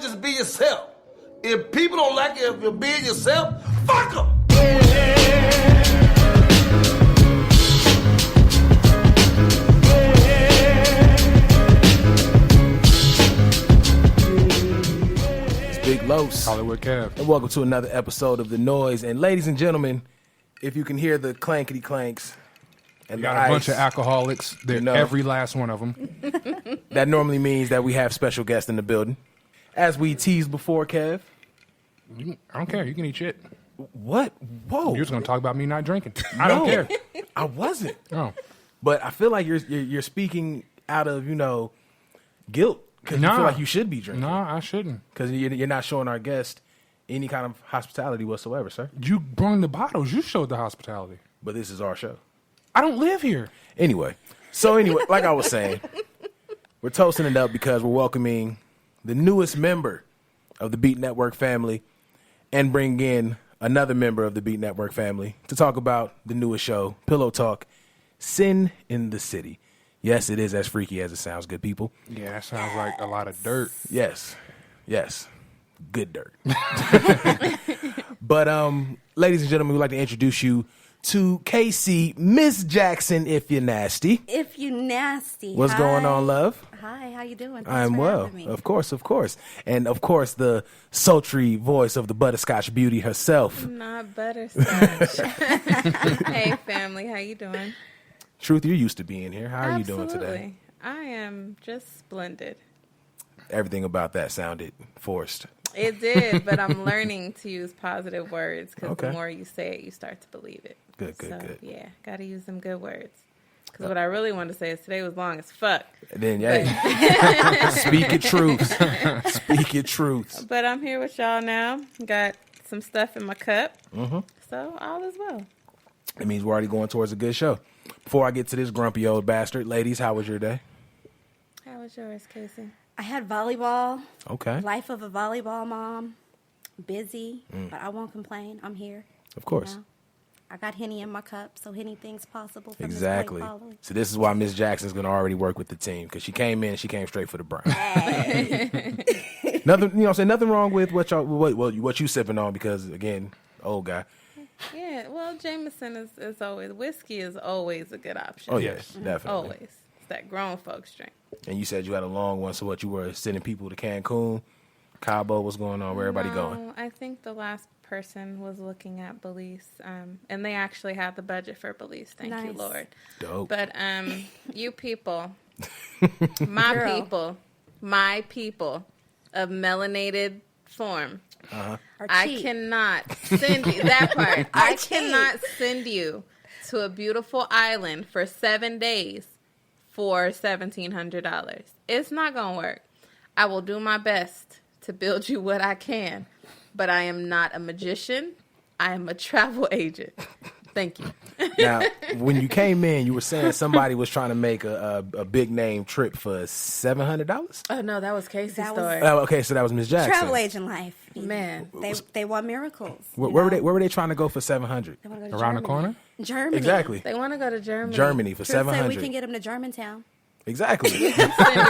to just be yourself. If people don't like it, if you're being yourself, fuck them. Big Los, Hollywood Kev, and welcome to another episode of The Noize. And ladies and gentlemen, if you can hear the clankety clanks and we the got ice, a bunch of alcoholics. They're every last one of them. that normally means that we have special guests in the building. As we teased before, Kev. I don't care. You can eat shit. What? Whoa! You're just gonna talk about me not drinking. I don't care. I wasn't. Oh, but I feel like you're speaking out of guilt. Because you feel like you should be drinking. No, I shouldn't. Because you're not showing our guest any kind of hospitality whatsoever, sir. You brought the bottles. You showed the hospitality. But this is our show. I don't live here. Anyway, like I was saying, we're toasting it up because we're welcoming the newest member of the Beat Network family and bringing in another member of the Beat Network family to talk about the newest show, Pillow Talk, Sin in the City. Yes, it is as freaky as it sounds, good people. Yeah, that sounds like a lot of dirt. Yes. Good dirt. But, ladies and gentlemen, we'd like to introduce you to KC, Miss Jackson, if you're nasty. If you nasty. What's going on, love? Hi, how you doing? I'm well. Of course. And, of course, the sultry voice of the butterscotch beauty herself. Not butterscotch. Hey, family, how you doing? Truth, you're used to being here. How are you doing today? I am just splendid. Everything about that sounded forced. It did, but I'm learning to use positive words because the more you say it, you start to believe it. Good. Yeah, got to use some good words. Because what I really wanted to say is today was long as fuck. And then, speak your truths. Speak your truths. But I'm here with y'all now. Got some stuff in my cup. Mm-hmm. So all is well. It means we're already going towards a good show. Before I get to this grumpy old bastard, ladies, how was your day? How was yours, Casey? I had volleyball. Okay. Life of a volleyball mom. Busy, but I won't complain. I'm here. Of course. You know? I got Henny in my cup, so anything's possible for Exactly. Miss Blake Following. So this is why Miss Jackson's going to already work with the team because she came straight for the brown. Hey. Nothing wrong with what you sipping on because again, old guy. Yeah, well, Jameson is always, whiskey is always a good option. Oh, yes, definitely. Always. It's that grown folks drink. And you said you had a long one, so what, you were sending people to Cancun, Cabo, what's going on? Where everybody going? I think the last person was looking at Belize, and they actually had the budget for Belize. Thank you, Lord. Dope. But you people, my people of melanated form, I cannot send you that part. I cannot send you to a beautiful island for 7 days for $1,700. It's not gonna work. I will do my best to build you what I can, but I am not a magician. I am a travel agent. Thank you. Now, when you came in, you were saying somebody was trying to make a big name trip for $700. Oh no, that was Casey's story. Oh, okay, so that was Miss Jackson. Travel agent life. Man, They want miracles. Where were they trying to go for $700? Around the corner? Germany. Exactly. They want to go to Germany. Germany for Truth said $700. we can get them to Germantown. Exactly. Send you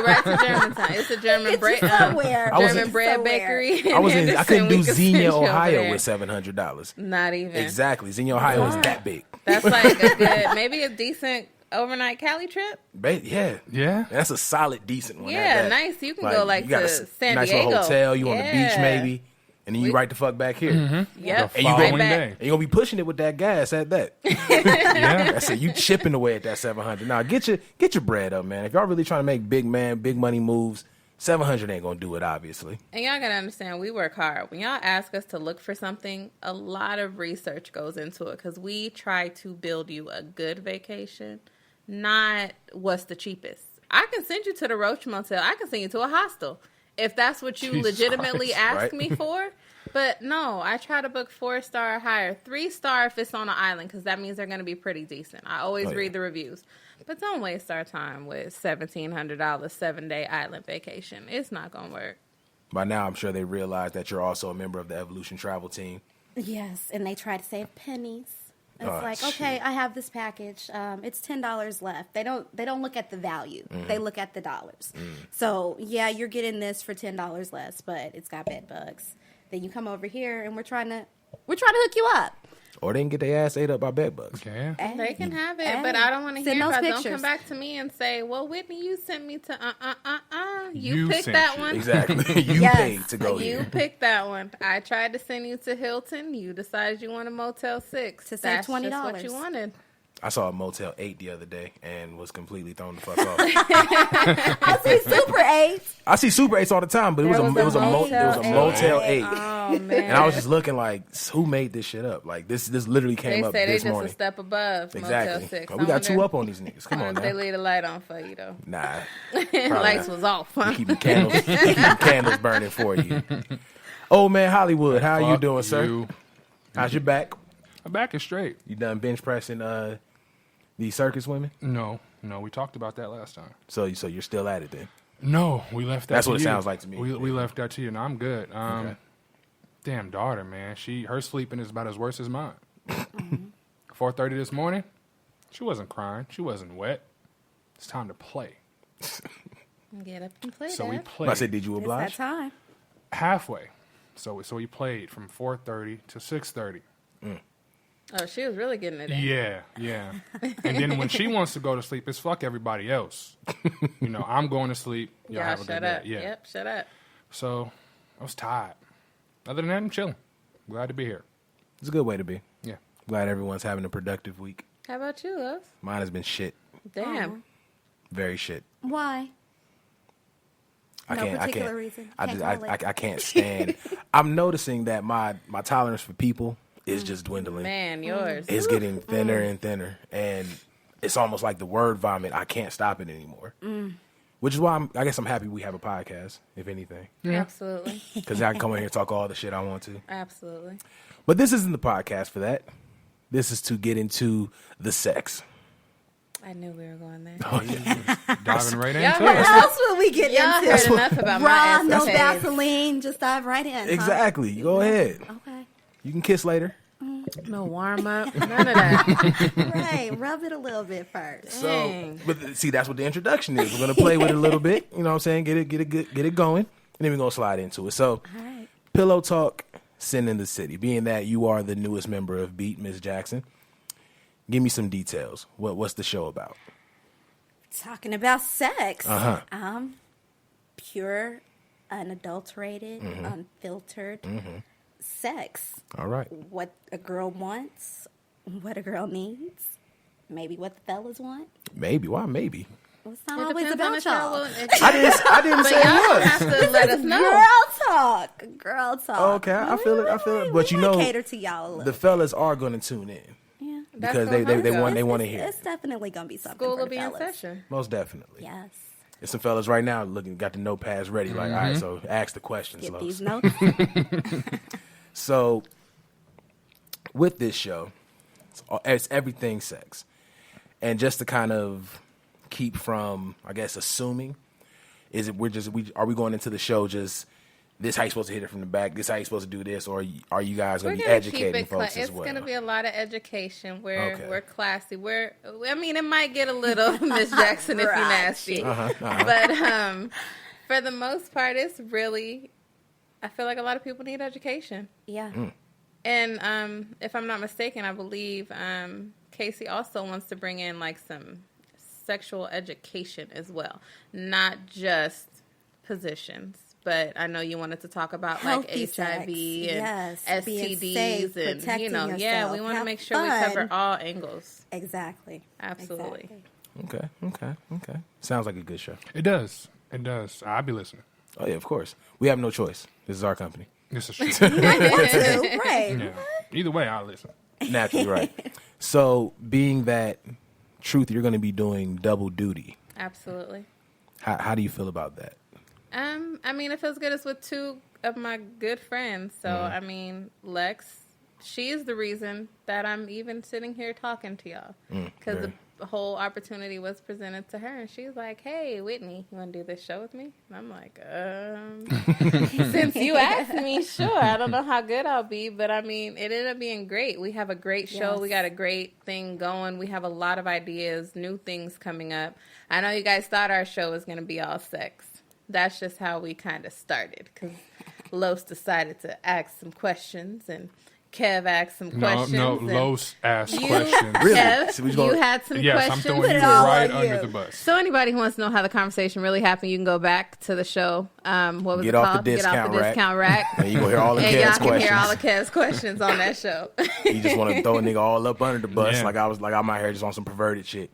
right to Germantown. It's a German bread. German bread bakery. I couldn't do Xenia, Ohio there. with $700. Not even. Exactly. Xenia, Ohio is that big. That's like a good, maybe a decent overnight Cali trip. Yeah. That's a solid, decent one. Yeah, nice. You can go you got to a San nice Diego. little hotel. You on the beach maybe. And then you right the fuck back here. Mm-hmm. Yep. And you following gonna, day. and you gonna be pushing it with that gas at that. Yeah. That's it. You chipping away at that $700. Now get your bread up, man. If y'all really trying to make big money moves, $700 ain't gonna do it, obviously. And y'all gotta understand, we work hard. When y'all ask us to look for something, a lot of research goes into it because we try to build you a good vacation, not what's the cheapest. I can send you to the Roach Motel. I can send you to a hostel if that's what you Jesus legitimately Christ, ask right? me for. But no, I try to book 4-star or higher. 3-star if it's on an island because that means they're going to be pretty decent. I always read the reviews. But don't waste our time with $1,700 7-day island vacation. It's not going to work. By now, I'm sure they realize that you're also a member of the Evolution Travel Team. Yes, and they try to save pennies. It's like, okay, I have this package. It's $10 left. They don't look at the value. They look at the dollars. So yeah, you're getting this for $10 less, but it's got bed bugs. Then you come over here and we're trying to hook you up. Or they can get their ass ate up by bed bugs. Yeah. They can have it, but I don't want to hear those about it. pictures. Don't come back to me and say, well, Whitney, you sent me to You picked sent that you. one. Exactly. You Yes. paid to go You here. picked that one. I tried to send you to Hilton. You decided you want a Motel 6. To save That's $20. just what you wanted. I saw a Motel 8 the other day and was completely thrown the fuck off. I see Super 8. I see Super 8s all the time, but it was a Motel 8. Oh, man. And I was just looking like, who made this shit up? Like, this literally came They up say they this just morning. a step above Exactly. Motel 6. We got two up on these niggas. Come on They now. leave the light on for you, though. Nah. Lights was off, huh? Keep the candles burning for you. Old man Hollywood, how you doing, sir? How's your back? My back is straight. You done bench pressing these circus women? No, we talked about that last time. So you're still at it then? No, we left that That's to what it you. sounds like to me. We left that to you. No, I'm good. Okay. Damn daughter, man. Her sleeping is about as worse as mine. 4:30 this morning, she wasn't crying. She wasn't wet. It's time to play. Get up and play, So we Dad. played I said, did you It's oblige? that time. halfway. So we played from 4:30 to 6:30. Oh, she was really getting it in. Yeah. And then when she wants to go to sleep, it's fuck everybody else. I'm going to sleep. Y'all Y'all have a good shut day. up. Yeah. Yep, shut up. So I was tired. Other than that, I'm chilling. Glad to be here. It's a good way to be. Yeah. Glad everyone's having a productive week. How about you, love? Mine has been shit. Damn. Very shit. Why? I No can't. particular reason. Can't call it. I can't stand. I'm noticing that my tolerance for people is just dwindling. Man, yours. It's getting thinner and thinner, and it's almost like the word vomit. I can't stop it anymore. Which is why I guess I'm happy we have a podcast, if anything, Absolutely. because I can come in here and talk all the shit I want to. Absolutely. But this isn't the podcast for that. This is to get into the sex. I knew we were going there. Diving right Y'all into heard it. That's what we get Y'all into. heard enough about Raw, my no escapades. Vaseline. Just dive right in. huh? Exactly. Go ahead. Okay. You can kiss later. No warm up. None of that. Right. Rub it a little bit first. Dang. But see, that's what the introduction is. We're gonna play with it a little bit. You know what I'm saying? Get it going, and then we're gonna slide into it. So, All right. Pillow Talk, Sin in the City. Being that you are the newest member of Beat, Ms. Jackson, give me some details. What's the show about? Talking about sex. Uh-huh. Pure, unadulterated, unfiltered sex. All right. What a girl wants, what a girl needs, maybe what the fellas want. Maybe. Why? Maybe. Well, it's not It always depends on about if y'all y'all. will- I didn't But say y'all it was. have to let us know. Girl talk. Girl talk. Okay, I feel it. I feel it. But we you might know, cater to y'all a little. the fellas are going to tune in Yeah. That's because gonna they help want y'all. to hear. It's definitely gonna be something. School for will the be in fellas. session. Most definitely. Yes. There's some fellas right now got the notepads ready. Like, all right, so ask the questions. Get Los. these notes. So, with this show, it's everything sex. And just to kind of keep from, I guess, assuming, are we going into the show just, this how you supposed to hit it from the back, this how you supposed to do this, or are you guys going to be educating folks as well? It's going to be a lot of education. Okay. We're classy. It might get a little Miss Jackson if you're nasty. But for the most part, it's really, I feel like a lot of people need education. Yeah. And if I'm not mistaken, I believe Casey also wants to bring in like some sexual education as well, not just positions. But I know you wanted to talk about Healthy like HIV sex. and Yes, being STDs safe, and protecting we yourself. want to Have make sure we fun. cover all angles. Exactly. Absolutely. Exactly. Okay. Sounds like a good show. It does. I'll be listening. Oh, yeah, of course. We have no choice. This is our company. This is true. Right. Yeah. Either way, I'll listen. Naturally, right. So, being that, truth, you're going to be doing double duty. Absolutely. How do you feel about that? I mean, it feels good. It's with two of my good friends. So, I mean, Lex, she is the reason that I'm even sitting here talking to y'all. Because whole opportunity was presented to her, and she's like, "Hey, Whitney, you want to do this show with me?" And I'm like, since you asked me, sure. I don't know how good I'll be, but I mean, it ended up being great. We have a great show. Yes. We got a great thing going. We have a lot of ideas, new things coming up. I know you guys thought our show was going to be all sex. That's just how we kind of started, because Los decided to ask some questions, and Kev asked some questions. No, Los asked questions. Really? Kev, so you had some questions. Yes, I'm throwing you right under the bus. So anybody who wants to know how the conversation really happened, you can go back to the show. What was Get it off called? The discount Get off the discount rack. And you gonna hear all the and Kev's y'all questions. can hear all the Kev's questions on that show. You just want to throw a nigga all up under the bus, Yeah. like I'm out here just on some perverted shit.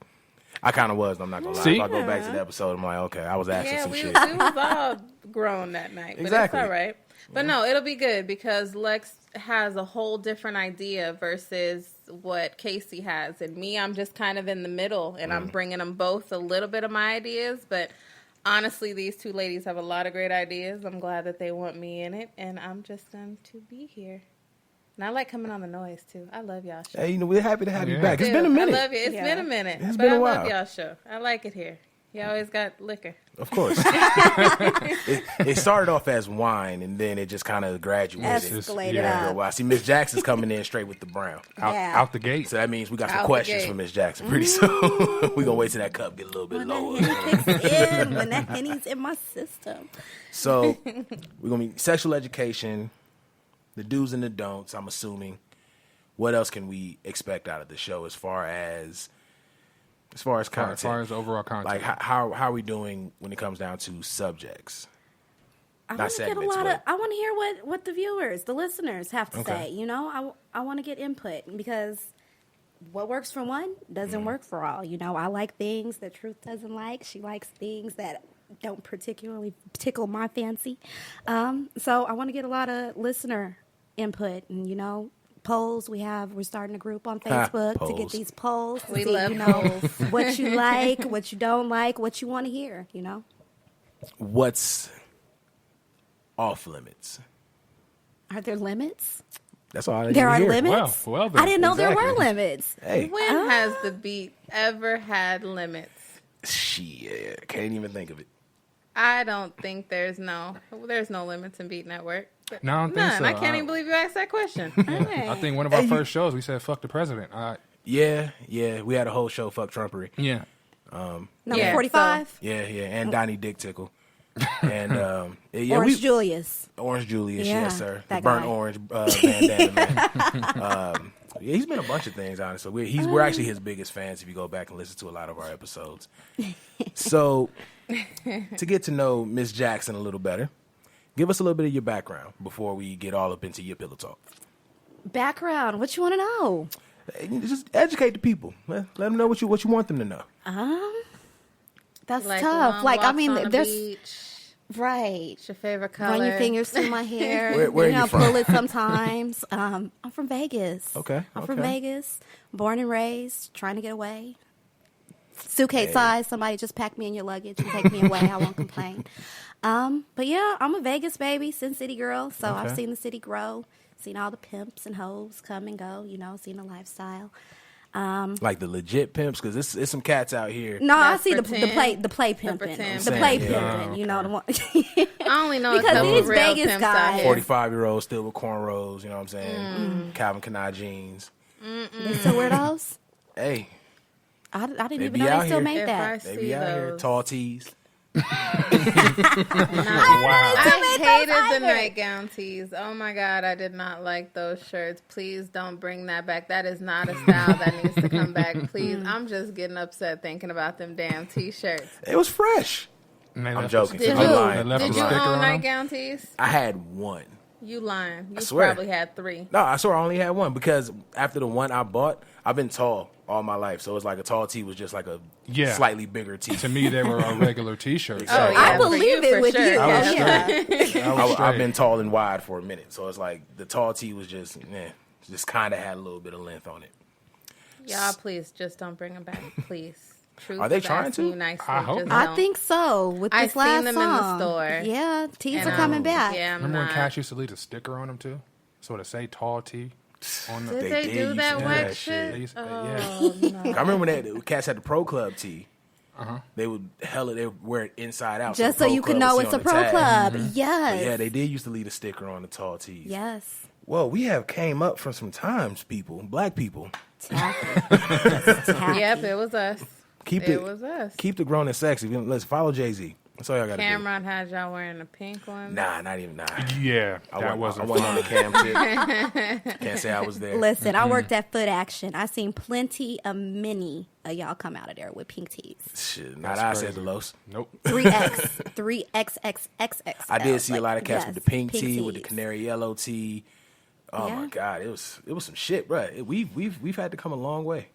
I kind of was. I'm not gonna lie. See? If I go back to the episode, I'm like, okay, I was asking some we shit. was all grown that night, but Exactly. it's all right. But no, it'll be good because Lex has a whole different idea versus what Casey has. And me, I'm just kind of in the middle, and I'm bringing them both a little bit of my ideas. But honestly, these two ladies have a lot of great ideas. I'm glad that they want me in it, and I'm just going to be here. And I like coming on the Noize, too. I love y'all show. Hey, we're happy to have you Yeah. back. It's been a minute. I love you. It's been a minute. It's but been a I while. love y'all show. I like it here. You always got liquor. Of course. it started off as wine, and then it just kind of graduated. Escalated Yeah. up. I see Miss Jackson's coming in straight with the brown. Out the gate. So that means we got some Out the questions gate. for Miss Jackson pretty soon. We're going to wait till that cup get a little bit When lower. that Henny kicks in, when that Henny's in my system. So we're going to be sexual education, the do's and the don'ts, I'm assuming. What else can we expect out of the show as far as content? As far as overall content. Like, how are we doing when it comes down to subjects? I Not want to get a segments, lot but- of. I want to hear what the viewers, the listeners, have to Okay. say. You know, I want to get input because what works for one doesn't work for all. You know, I like things that Truth doesn't like. She likes things that don't particularly tickle my fancy. So I want to get a lot of listener input, and you know. Polls. We're starting a group on Facebook to get Polls. these polls. To We see, love you know, polls. what you like, what you don't like, what you want to hear. You know, What's off limits? are there limits? That's all I There are hear. limits. Well then. I didn't know there Exactly. were limits. Hey, When has the beat ever had limits? shit, can't even think of it. I don't think there's no limits in Beat Network. No, I don't think None. so. I can't even believe you asked that question. I think one of our first shows, we said, fuck the president. Yeah, we had a whole show, Fuck Trumpery. Yeah. Number Yeah, 45, Yeah, and Donnie Dick Tickle. And Orange Julius. Orange Julius, Yeah, yes, sir. The that burnt guy. orange bandana man. Yeah, he's been a bunch of things, honestly. We're actually his biggest fans if you go back and listen to a lot of our episodes. So, to get to know Miss Jackson a little better, give us a little bit of your background before we get all up into your pillow talk. Background, what you want to know? Just educate the people. Let them know what you want them to know. That's Like tough. long Like, I walks mean, on the there's... beach. Right. What's your favorite color? Run your fingers through my hair. Where are you from? Pull it sometimes. I'm from Vegas. Okay, I'm from okay. Vegas. Born and raised. Trying to get away. Suitcase size. Somebody just pack me in your luggage and take me away. I won't complain. But yeah, I'm a Vegas baby, Sin City girl. So Okay. I've seen the city grow. Seen all the pimps and hoes come and go. You know, seen the lifestyle. Like the legit pimps, because there's some cats out here. No, That's I see the pretend. play pimping. pretend The play pimping. pimping. You know the one. I only know Because a couple these of real Vegas pimps guys- out here. 45-year-olds still with cornrows, you know what I'm saying? Calvin Klein jeans. They still wear those? Hey, I didn't They even be know out they still here. made If that. they See be out here. those. Tall tees. Wow. I hated the either. nightgown tees. Oh my God, I did not like those shirts. Please don't bring that back. That is not a style that needs to come back. Please, I'm just getting upset thinking about them damn t-shirts. It was fresh. And they I'm left joking. Did I'm you? lying. They left Did the you sticker own on them? nightgown tees? I had one. You lying. You swear. probably had 3. No, I swear I only had one because after the one I bought, I've been tall all my life. So it's like a tall tee was just like a Yeah. slightly bigger tee. To me, they were a regular T-shirt. Oh, yeah. I for believe you, it for with sure. you. I was Yeah. I was straight. I've been tall and wide for a minute. So it's like the tall tee was just kind of had a little bit of length on it. Y'all, please just don't bring them back, please. Truth Are they is trying asking to? you nicely, I hope just not. I don't. think so. With I've this seen last them in the song. store. Yeah, tees And are coming back. Yeah, I'm Remember when not. Cash used to leave a sticker on them too? So to say tall T. Did they do that whack shit? They used to- Oh, no. I remember when that cats had the Pro Club tee. They would wear it inside out, Just the so Pro you Club could know would it's see a on the pro tag. club. But Yes. yeah, they did used to leave a sticker on the tall tees. Yes. Well, we have came up from some times, people, black people. Yep, it was us. It was us. Keep the grown and sexy. Let's follow Jay-Z. That's all y'all got to do. Cameron had y'all wearing the pink one. Nah, not even. Nah. Yeah, I that wasn't wasn't on the fun. cam tip. Can't say I was there. Listen, I worked at Foot Action. I seen plenty of many of y'all come out of there with pink tees. Shit, not That's I said crazy. the Los. Nope. 3X, 3XXXX. I did see a lot of cats yes, with the pink tee, with the tees. canary yellow tee. Oh Yeah. my God, it was some shit, bro. We've had to come a long way.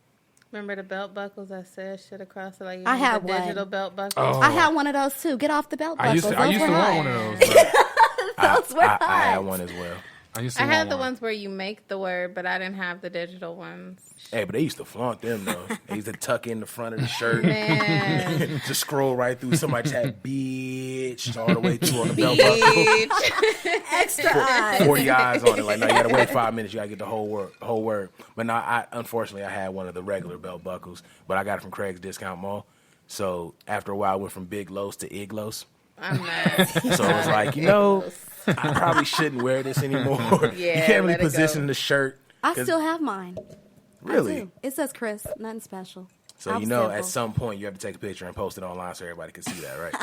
Remember the belt buckles I said shit across it? Like you I need had the one. digital belt buckles. Oh. I had one of those too. Get off the belt I buckles. used to want hot. one of those. Bro. Those were I hot. had one as well. I used to I want had the one. ones where you make the word, but I didn't have the digital ones. Hey, but they used to flaunt them though. They used to tuck in the front of the shirt, Man, just scroll right through. Somebody chat bitch all the way through on the belt buckle. bitch. Extra eyes. 40 eyes on it. Like, no, you gotta wait 5 minutes. You gotta get the whole word. But no, unfortunately I had one of the regular belt buckles, but I got it from Craig's Discount Mall. So after a while, I went from Big Los to Iglos. I'm mad. So it was like, I probably shouldn't wear this anymore. Yeah, you can't really let it position go. the shirt. I 'cause- still have mine. I really. do. It says Chris. Nothing special. So I'm at simple. some point you have to take a picture and post it online so everybody can see that, right?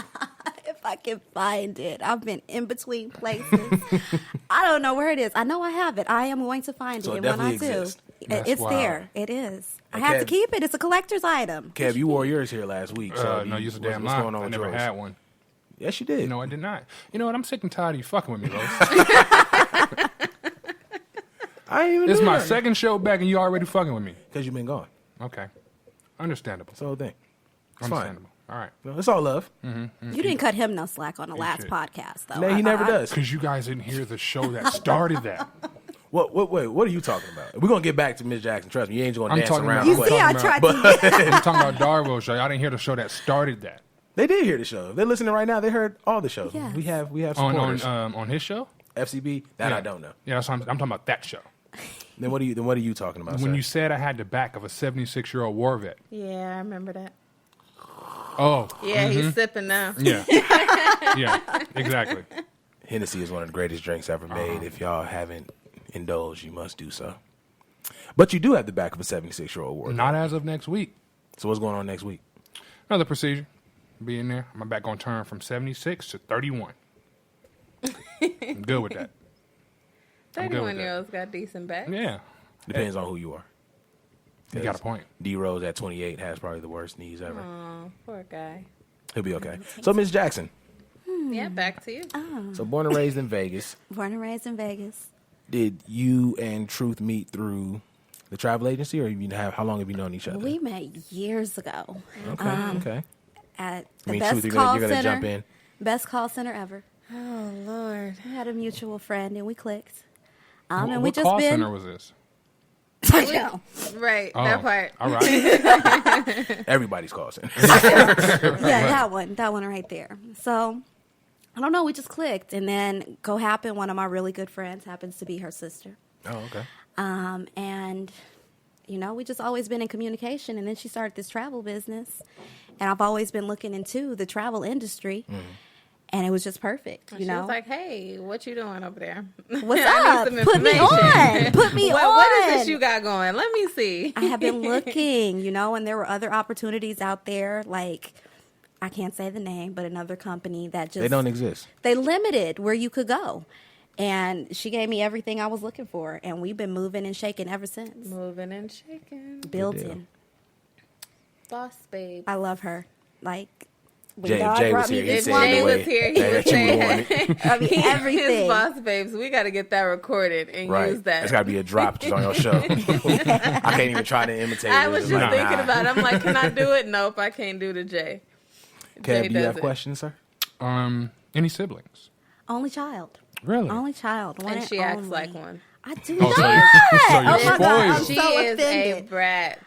If I can find it. I've been in between places. I don't know where it is. I know I have it. I am going to find So it. it And when I definitely do, exists. That's it's wild. there. It is. I And have to Kev- keep it. It's a collector's item. Kev, you wore yours here last week. So No, you're a damn what's lie. going on I with never yours? had one. Yes, you did. No, I did not. You know what? I'm sick and tired of you fucking with me, Los. I ain't even This is do my nothing. second show back, and you already fucking with me. Because you've been gone. Okay, understandable. That's the whole thing. It's fine. Understandable. All right. No, it's all love. You didn't cut him no slack on the last shit. podcast, though. No, he never does. Because you guys didn't hear the show that started that. Wait, what are you talking about? We're going to get back to Miss Jackson. Trust me, you ain't going to I'm dance talking around. about- You quick. see, I talking tried to. I'm talking about Darvo show. Y'all didn't hear the show that started that. They did hear the show. If they're listening right now, they heard all the shows. Yes. We have On supporters. on his show. FCB, that Yeah. I don't know. Yeah, that's what I'm talking about. That show. Then what are you talking about? When sir? you said I had the back of a 76-year-old war vet. Yeah, I remember that. Oh, Yeah, he's sipping now. yeah, yeah, exactly. Hennessy is one of the greatest drinks ever Uh-huh. made. If y'all haven't indulged, you must do so. But you do have the back of a 76-year-old war. Not as of next week. So what's going on next week? Another procedure. Be in there. My back gonna turn from 76 to 31. I'm good with that. I'm good with that. 31-year-olds got decent back. Yeah, Depends on who you are. you got a point. D Rose at 28 has probably the worst knees ever. Oh, poor guy. He'll be okay. So Miss Jackson, Yeah, back to you. so born and raised in Vegas. Born and raised in Vegas. Did you and Truth meet through the travel agency, or how long have you known each other? We met years ago Okay. at I the mean, best Truth, you're call gonna center. jump in. Best call center ever. Oh, Lord. We had a mutual friend and we clicked. What, And we what just call been. center was this? I know. Right, Oh, that part. All right. Everybody's call center. Yeah, that one right there. So I don't know. We just clicked, and then one of my really good friends happens to be her sister. Oh, okay. And we just always been in communication. And then she started this travel business, and I've always been looking into the travel industry. And it was just perfect, She was like, "Hey, what you doing over there? What's I up? need some Put me information." on. Put me on. What is this you got going? Let me see. I have been looking, and there were other opportunities out there, like I can't say the name, but another company that just They don't exist. they limited where you could go. And she gave me everything I was looking for, and we've been moving and shaking ever since. Moving and shaking. Building. Boss babe. I love her. Like when Jay God was brought me here. He this said woman, Jay the way was here, he that was you saying- would want it. I mean His everything. boss babes. We got to get that recorded and Right. use that. It's got to be a drop just on your show. I can't even try to imitate I it. was It's just like, thinking nah. about it. I'm like, can I do it? Nope, I can't do the Jay. Jay Kev, do you have does it. questions, sir? Any siblings? Only child. Really? Only child. One And she acts only. like one. I do Oh, not. so you're Oh my God, I'm spoiled. She so is a offended. brat.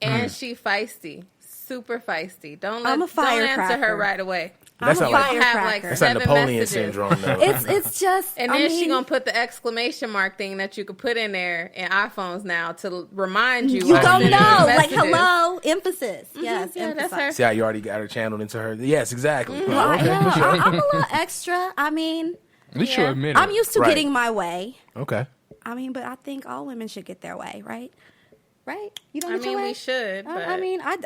And she feisty. Super feisty. Don't I'm a answer her firecracker. right away. That's I'm a not like firecracker. that's not 7 Napoleon messages. syndrome. Though. It's just, And then she gonna put the exclamation mark thing that you could put in there in iPhones now to remind you. you of don't the know, like messages. hello, emphasis. Yes, yeah, that's emphasize. her. See how you already got her channeled into her. Yes, exactly. Well, Okay, yeah, for sure. I'm a little extra. I mean, At least you Yeah. admit it. I'm used to Right. getting my way. Okay. I mean, but I think all women should get their way, right? Right? You don't I get your mean, way? we should. But I mean, I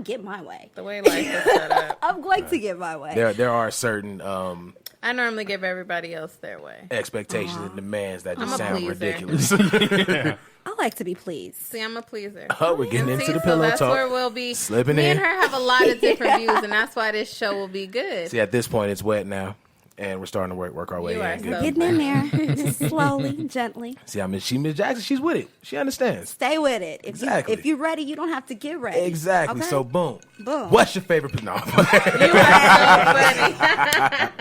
get my way. the way life is set up, I'm going to get my way. There are certain I normally give everybody else their way. expectations and demands that just I'm a sound pleaser. ridiculous. I like to be pleased. See, I'm a pleaser. Oh, we're getting into See, the so pillow that's talk. where we'll be. Slipping Me in. and her have a lot of different views, and that's why this show will be good. See, at this point, it's wet now, and we're starting to work our way You are in. so Good. Getting in there, just slowly, gently. See, Miss Jackson. She's with it. She understands. Stay with it. Exactly. If you're ready, you don't have to get ready. Exactly. Okay? So, boom. Boom. What's your favorite? No. You are so funny.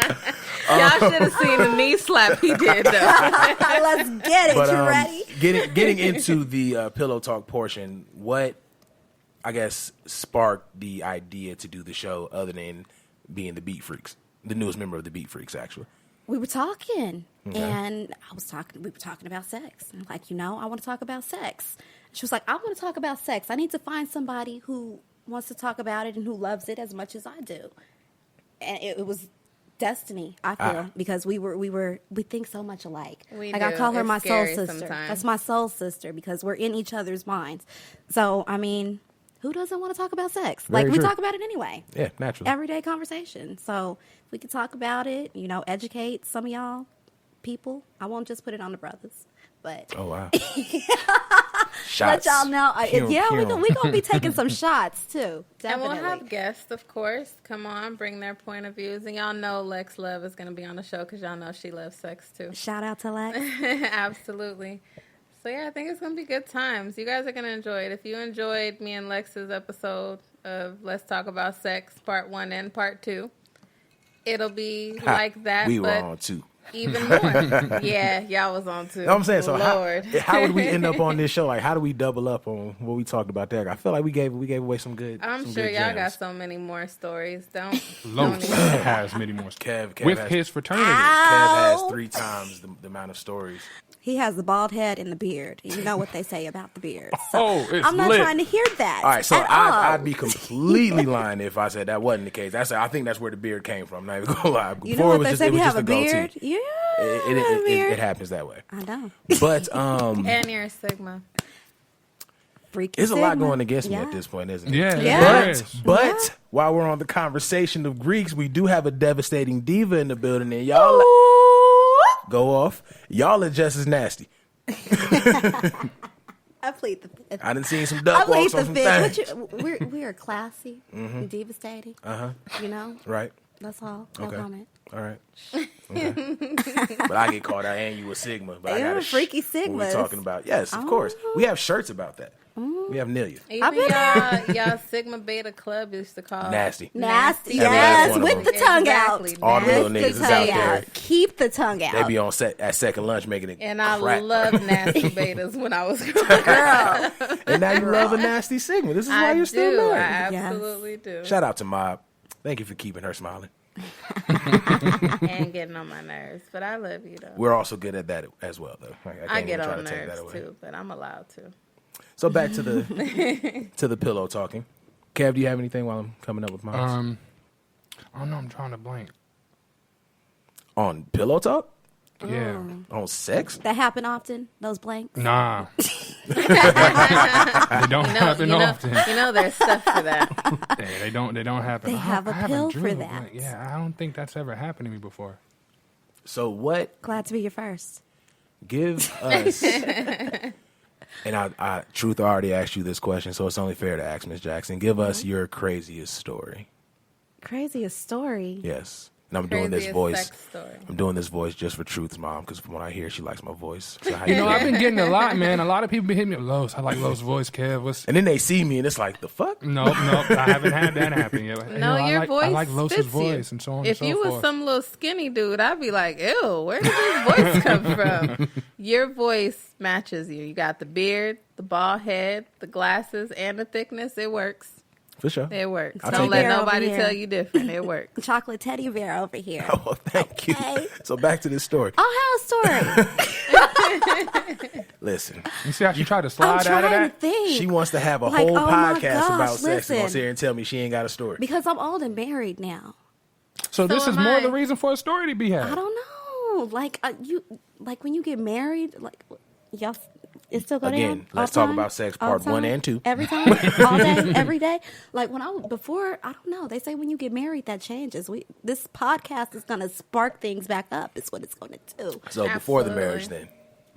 Y'all should have seen the knee slap he did, though. Let's get it. But you ready? getting into the pillow talk portion, what I guess sparked the idea to do the show, other than being the Beat Freaks, the newest member of the Beat Freaks, actually. We were talking, Okay. and we were talking about sex. And I'm like, I want to talk about sex. She was like, I want to talk about sex. I need to find somebody who wants to talk about it and who loves it as much as I do. And it was destiny, I feel, because we think so much alike. We like I do. call her It's my soul scary sister. sometimes. That's my soul sister because we're in each other's minds. So I mean, who doesn't want to talk about sex? Very Like we true. talk about it anyway. Yeah, naturally. Everyday conversation. So if we can talk about it, educate some of y'all people. I won't just put it on the brothers, but Oh wow. let Shots. y'all know. Pew, Yeah, pew. we gonna be taking some shots too. And Definitely. we'll have guests, of course. Come on, bring their point of views. And y'all know Lex Love is going to be on the show because y'all know she loves sex, too. Shout out to Lex. Absolutely. So, yeah, I think it's going to be good times. You guys are going to enjoy it. If you enjoyed me and Lex's episode of Let's Talk About Sex, Part 1 and Part 2, it'll be like that, We were but on too. even more. Yeah, y'all was on, too. No, I'm saying, so Lord. how would we end up on this show? Like, how do we double up on what we talked about there? I feel like we gave away some good. I'm some sure good y'all got gems. so many more stories. Don't Los even- has many more. Kev With has, his fraternity. Kev has Ow. 3 times the amount of stories. He has the bald head and the beard. You know what they say about the beard. So Oh, it's I'm not lit. trying to hear that. All right, so at all. I'd be completely lying if I said that wasn't the case. I think that's where the beard came from. I'm not even gonna lie. Before You know what it was they just, say? it was You just have a goatee. beard. Yeah, It happens that way. I know. But And you're a Sigma. Freaky there's a lot Sigma. going against me Yeah. at this point, isn't it? Yeah, Yeah. there is. But while we're on the conversation of Greeks, we do have a devastating diva in the building, and y'all go off. Y'all are just as nasty. I plead the fifth. I done seen some I duck plead walks the on some fifth. things. We are classy and devastating. You know, Right. that's all. No Okay. comment. All right. Okay. But I get called out, and you a Sigma. But I You're got a freaky What we Sigmas. talking about? Yes, of course. We have shirts about that. We have Nelia. Even y'all Sigma Beta Club used to call Nasty. Nasty, Every last yes, one of with them. the tongue out. Exactly. All the little With niggas is the out tongue there. out. Keep the tongue out. They be on set at second lunch making it And I crack. loved nasty betas when I was growing up. Girl. And now you love a nasty Sigma. This is why I you're still do. I married. Yes. absolutely do. Shout out to Mob. Thank you for keeping her smiling. And getting on my nerves. But I love you, though. We're also good at that as well, though. I can't get even try on to take that nerves, away. too. But I'm allowed to. So back to the to the pillow talking. Kev, do you have anything while I'm coming up with mine? I don't know. I'm trying to blank. On pillow talk? Yeah. On sex? That happen often. Those blanks. Nah. They don't happen often. There's stuff for that. Yeah, they don't happen. They have a I haven't pill for dreamed of that. blank. Yeah, I don't think that's ever happened to me before. So what? Glad to be your first. Give us. And I truth, I already asked you this question, so it's only fair to ask Miss Jackson. Give us your craziest story. Craziest story. Yes. And I'm doing this Craziest voice. sex story. I'm doing this voice just for Truth's mom, because from what I hear, she likes my voice. So how You know, doing? I've been getting a lot, man. A lot of people been hitting me. Los, I like Los' voice, Kev. And then they see me, and it's like, the fuck? Nope, I haven't had that happen yet. You know, your I voice like Los' fits voice you. and so on If and so you forth. was some little skinny dude, I'd be like, ew, where did this voice come from? Your voice matches you. You got the beard, the bald head, the glasses, and the thickness. It works. For sure. It works. I'll Don't take let that. nobody Over here. tell you different. It works. Chocolate teddy bear over here. Oh, thank you. Okay. So back to this story. I'll have a story. Listen, You see how she tried to I'm slide out of trying to that? think. she wants to have a Like, whole oh my podcast gosh, about sex and listen. wants here and tell me she ain't got a story. Because I'm old and married now. So this So is am more I. the reason for a story to be had. I don't know. Like when you get married, like y'all, it still go down. Again, all let's the talk time? about sex All part the 1 time? and 2. Every time, all day, every day. Like when I don't know. They say when you get married, that changes. This podcast is gonna spark things back up. Is what it's gonna do. So before the Absolutely. marriage then.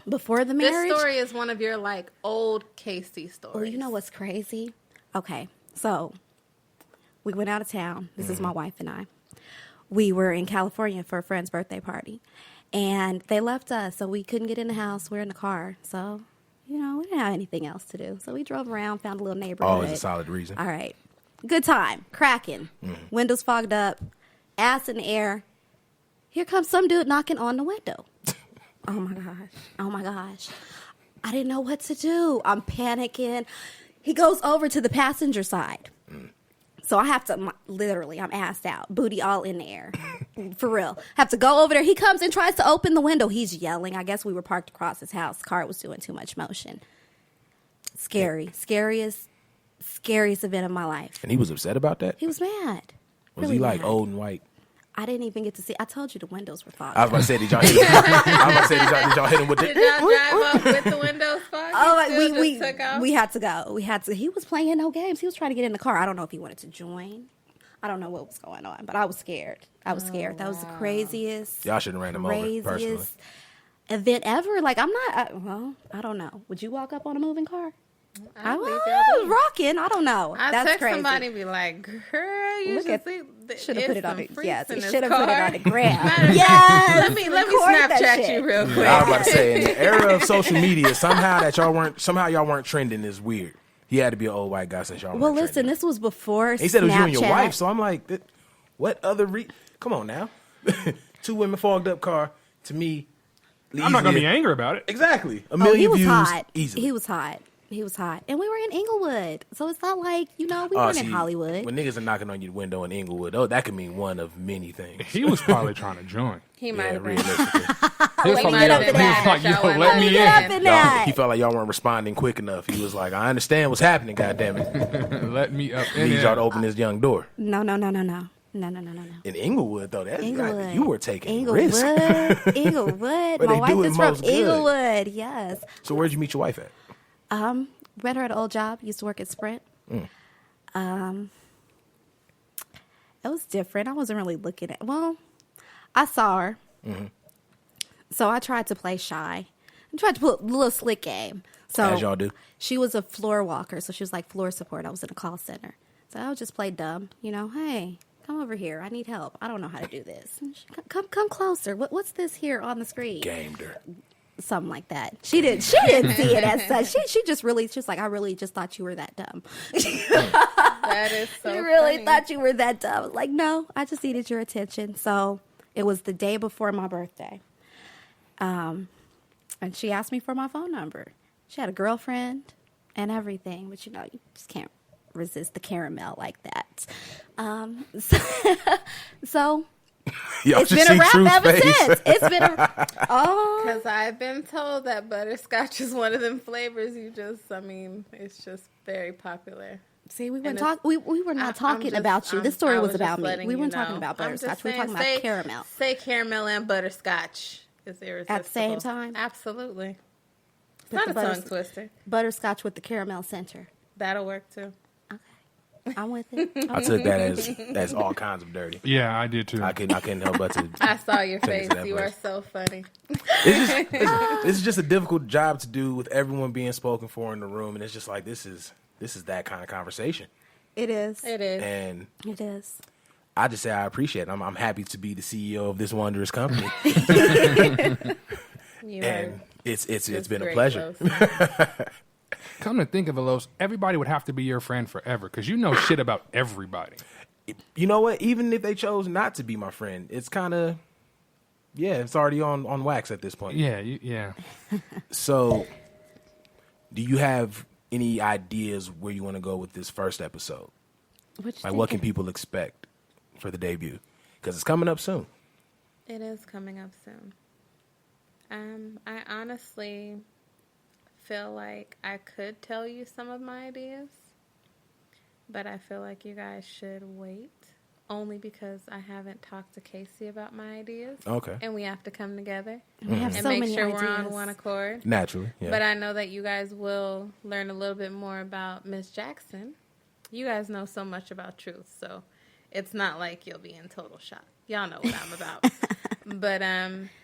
Before the marriage, This story is one of your like old Casey stories. well, you know what's crazy? Okay, so we went out of town. This is my wife and I. We were in California for a friend's birthday party, and they left us, so we couldn't get in the house. We're in the car, so we didn't have anything else to do. So we drove around, found a little neighborhood. Always a solid reason. All right, good time, cracking. Windows fogged up, ass in the air. Here comes some dude knocking on the window. Oh my gosh! Oh my gosh! I didn't know what to do. I'm panicking. He goes over to the passenger side. So I have to, literally, I'm assed out, booty all in the air, for real. Have to go over there. He comes and tries to open the window. He's yelling. I guess we were parked across his house. Car was doing too much motion. Scary. Scariest event of my life. And he was upset about that? He was mad. Was Really he like mad. old and white? I didn't even get to see. I told you the windows were fogged. I was about to say, did y'all hit him? I was about to say, did y'all hit him with Did the... y'all drive up with the windows fogged? Oh, You like still we just took off? we had to go. We had to. He was playing no games. He was trying to get in the car. I don't know if he wanted to join. I don't know what was going on, but I was scared. That was the craziest. Y'all shouldn't ran him over, personally. Craziest event ever. Like I'm not. I don't know. Would you walk up on a moving car? I leave was y'all be. rocking. I don't know. I That's text crazy. somebody and be like, girl, you Look should at- see. Should have put it on the the yes. in You this should have put it car. on the gram. Matter of Yes. Let me Record that Snapchat shit. you real quick. I was about to say, in the era of social media, somehow y'all weren't trending is weird. He had to be an old white guy since y'all Well, weren't listen. trending. This was before He said it was you and your Snapchat. wife, so I'm like, what other come on now. 2 women fogged up car, to me, I'm not going to be easier. angry about it. Exactly. A Oh, million he was views hot. easily. He was hot. He was hot. And we were in Inglewood. So it's not like, we weren't in Hollywood. When niggas are knocking on your window in Inglewood, that could mean one of many things. He was probably trying to join. He might Yeah, have been. realistically. He was Let me like, get yo, up in he was that. like, yo, let Let me me get up in. in Y'all, that. he felt like y'all weren't responding quick enough. He was like, I understand what's happening, goddammit. Let me up in Need y'all to there. open this young door. No. In Inglewood, though, that's Inglewood. you were taking Inglewood. risks. Inglewood. Where My they do wife it is from most good. Inglewood. Yes. So where'd you meet your wife at? Met her at an old job. Used to work at Sprint. It was different. I wasn't really looking at. Well, I saw her, so I tried to play shy. I tried to put a little slick game. So As y'all do. She was a floor walker, so she was like floor support. I was in a call center, so I would just play dumb. Hey, come over here. I need help. I don't know how to do this. And she, come closer. What's this here on the screen? Gamed her. Something like that. She didn't see it as such. She just really, she's like, I really just thought you were that dumb. That is so You really funny. thought you were that dumb. I was like, no, I just needed your attention. So it was the day before my birthday. And she asked me for my phone number. She had a girlfriend and everything, but you just can't resist the caramel like that. So Y'all it's should been see a wrap Truth's ever face. since. It's been Because I've been told that butterscotch is one of them flavors it's just very popular. See, we And weren't we were not talking about you. This story was about me. We weren't talking about butterscotch. We were talking about caramel. Say caramel and butterscotch is irresistible. At the same time? Absolutely. It's Put not the a butters- tongue twister. Butterscotch with the caramel center. That'll work too. Okay, I'm with it. I took that as all kinds of dirty. Yeah, I did too. I couldn't help but to. I saw your Take it face. to that You place. are so funny. It's just a difficult job to do with everyone being spoken for in the room, and it's just like this is that kind of conversation. It is. It is. And It is. I just say I appreciate it. I'm happy to be the CEO of this wondrous company, You and are it's just been a great, pleasure. Los. Come to think of it, Los, everybody would have to be your friend forever because you know shit about everybody. You know what? Even if they chose not to be my friend, it's kind of it's already on wax at this point. Yeah, yeah. So, do you have any ideas where you want to go with this first episode? What can people expect for the debut? Because it's coming up soon. It is coming up soon. I honestly feel like I could tell you some of my ideas, but I feel like you guys should wait, only because I haven't talked to Casey about my ideas. Okay. And we have to come together We have and so make many sure ideas. we're on one accord. Naturally, yeah. But I know that you guys will learn a little bit more about Miss Jackson. You guys know so much about truth, so it's not like you'll be in total shock. Y'all know what I'm about. But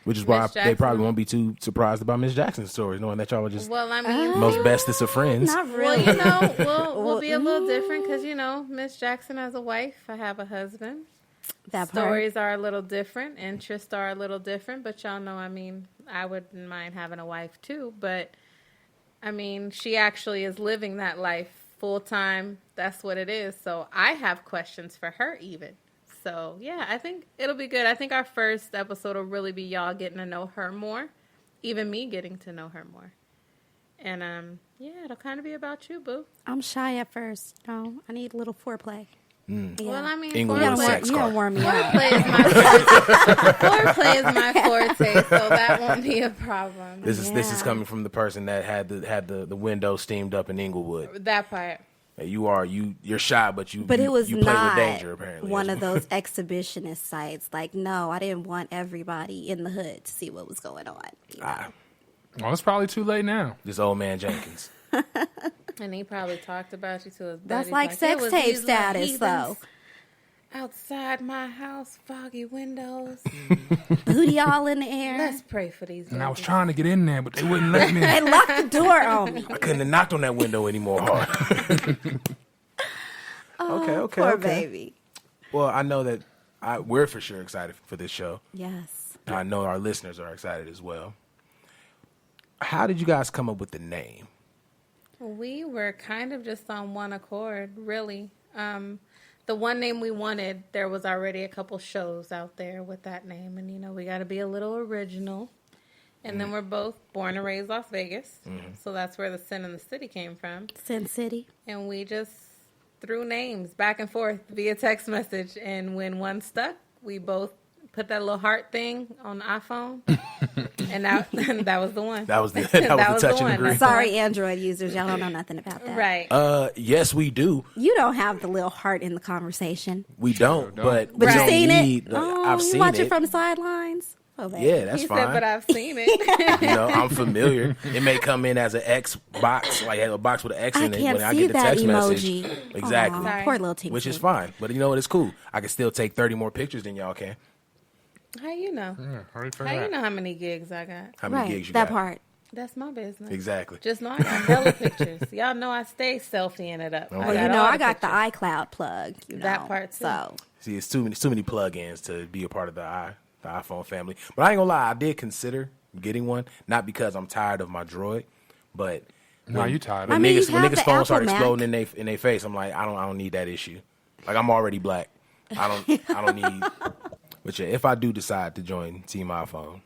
which is why Miss they Jackson- probably won't be too surprised about Miss Jackson's story, knowing that y'all were just Well, I mean, most bestest of friends. Not well, really. you know, we'll be a little different because, you know, Miss Jackson has a wife. I have a husband. That part. Stories are a little different. Interests are a little different. But y'all know, I mean, I wouldn't mind having a wife too. But, I mean, she actually is living that life full time. That's what it is. So I have questions for her even. So, yeah, I think it'll be good. I think our first episode will really be y'all getting to know her more. Even me getting to know her more. And, yeah, it'll kind of be about you, boo. I'm shy at first. No, I need a little foreplay. Yeah. Well, I mean, Inglewood you sex gotta card. warm me up. foreplay is my forte. Foreplay is my forte, so that won't be a problem. This is Yeah. coming from the person that had the window steamed up in Inglewood. That part. You're shy, but you But it was you play not with danger apparently. one of those exhibitionist sites. Like, no, I didn't want everybody in the hood to see what was going on. You know? Well, it's probably too late now. This old man Jenkins. And he probably talked about you to his That's buddies, like "It sex was tape these little status, heathens though. outside my house, foggy windows. Booty all in the air. Let's pray for these. And I was ladies." trying to get in there, but they wouldn't let me. And lock the door on me. I couldn't have knocked on that window anymore hard. Okay. Poor baby. Well, I know that we're for sure excited for this show. Yes. I know our listeners are excited as well. How did you guys come up with the name? We were kind of just on one accord, really. The one name we wanted, there was already a couple shows out there with that name. And, you know, we got to be a little original. And then we're both born and raised Las Vegas. So that's where the Sin in the City came from. Sin City. And we just threw names back and forth via text message. And when one stuck, we both put that little heart thing on the iPhone. And that was the one. That was the That was the touch and one. agree. That's Sorry, Android users. Y'all don't know nothing about that. Right. Yes, we do. You don't have the little heart in the conversation. We don't, but But we you don't seen need, it? like, Oh, I've you seen watch it. it from the sidelines? Oh, baby. Yeah, that's He fine. said, but I've seen it. You know, I'm familiar. It may come in as an X box, like a box with an X I in it can't when I see get the that text emoji. message. Exactly. Aw, Sorry. poor little Tinky. Which is fine. But you know what? It's cool. I can still take 30 more pictures than y'all can. How you know? Yeah, hurry for How you that. know how many gigs I got? How many Right, gigs you that got? part. That's my business. Exactly. Just know I got hella pictures. Y'all know I stay selfieing it up. Okay. Well, you know, I got the iCloud plug. You know, That part, too. So, See, it's too many plug-ins to be a part of the iPhone family. But I ain't gonna lie, I did consider getting one, not because I'm tired of my Droid, but No, you tired. I of mean, it. when you have niggas the phones start Apple Mac. exploding in their face, I'm like, I don't need that issue. Like, I'm already black. I don't need. But yeah, if I do decide to join Team iPhone,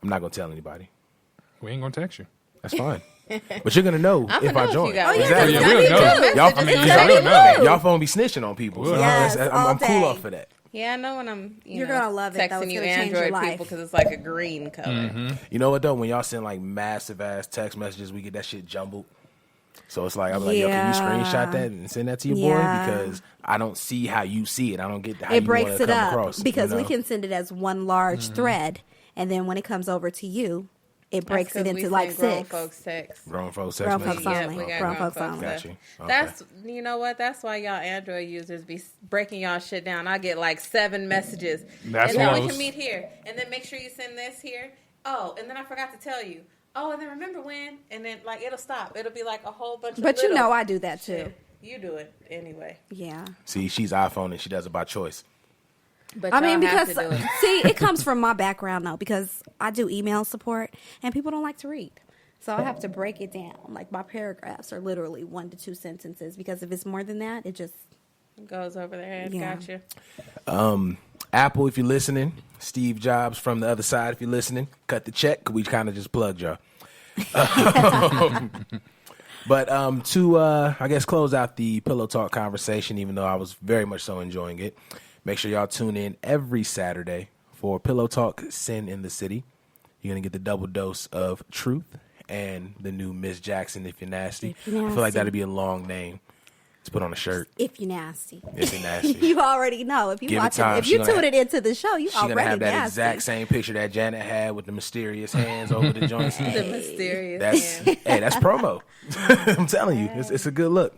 I'm not gonna tell anybody. We ain't gonna text you. That's fine. But you're gonna know I'm if gonna I know join. if you got one. Exactly. Yeah, we'll know. Y'all, I mean, It's yeah, gonna we'll be know. blue. y'all phone be snitching on people. So Yes, all I'm cool day. off for that. Yeah, I know when I'm You're gonna love it, though. texting It's you gonna change your Android life. people because it's like a green color. You know what though? When y'all send like massive ass text messages, we get that shit jumbled. So it's like I'm like, yo, can you Yeah. screenshot that and send that to your Yeah. boy? Because I don't see how you see it. I don't get how it you breaks wanna it come up across, because you we know? can send it as one large thread, and then when it comes over to you, it breaks That's it 'cause we into like send grown six. folks text. Grown folks text Grown messages. folks Yeah, only. we got Grown grown folks folks only. Got text. you. Okay. That's, you know what? That's why y'all Android users be breaking y'all shit down. I get like 7 messages. That's and then we close. can meet here. And then make sure you send this here. Oh, and then I forgot to tell you. Oh, and then remember when? And then like it'll stop. It'll be like a whole bunch of But you little know, I do that too. shit. You do it anyway. Yeah. See, she's iPhone and she does it by choice. But I mean, y'all have because to do it. see, it comes from my background though, because I do email support, and people don't like to read. So I have to break it down. Like my paragraphs are literally 1 to 2 sentences, because if it's more than that, it just Goes over their head. Yeah. Gotcha. Apple, if you're listening, Steve Jobs from the other side, if you're listening, cut the check. We kind of just plugged y'all. But to, I guess, close out the Pillow Talk conversation, even though I was very much so enjoying it, make sure y'all tune in every Saturday for Pillow Talk Sin in the City. You're going to get the double dose of truth and the new Miss Jackson, If You're Nasty. I feel like that'd be a long name to put on a shirt. If you're nasty. If you're nasty. You already know. If you Give it watch time. it, if you tune it into the show, you She's already going to have that nasty. exact same picture that Janet had with the mysterious hands over the joints. The mysterious Hey, that's promo. I'm telling you, it's a good look.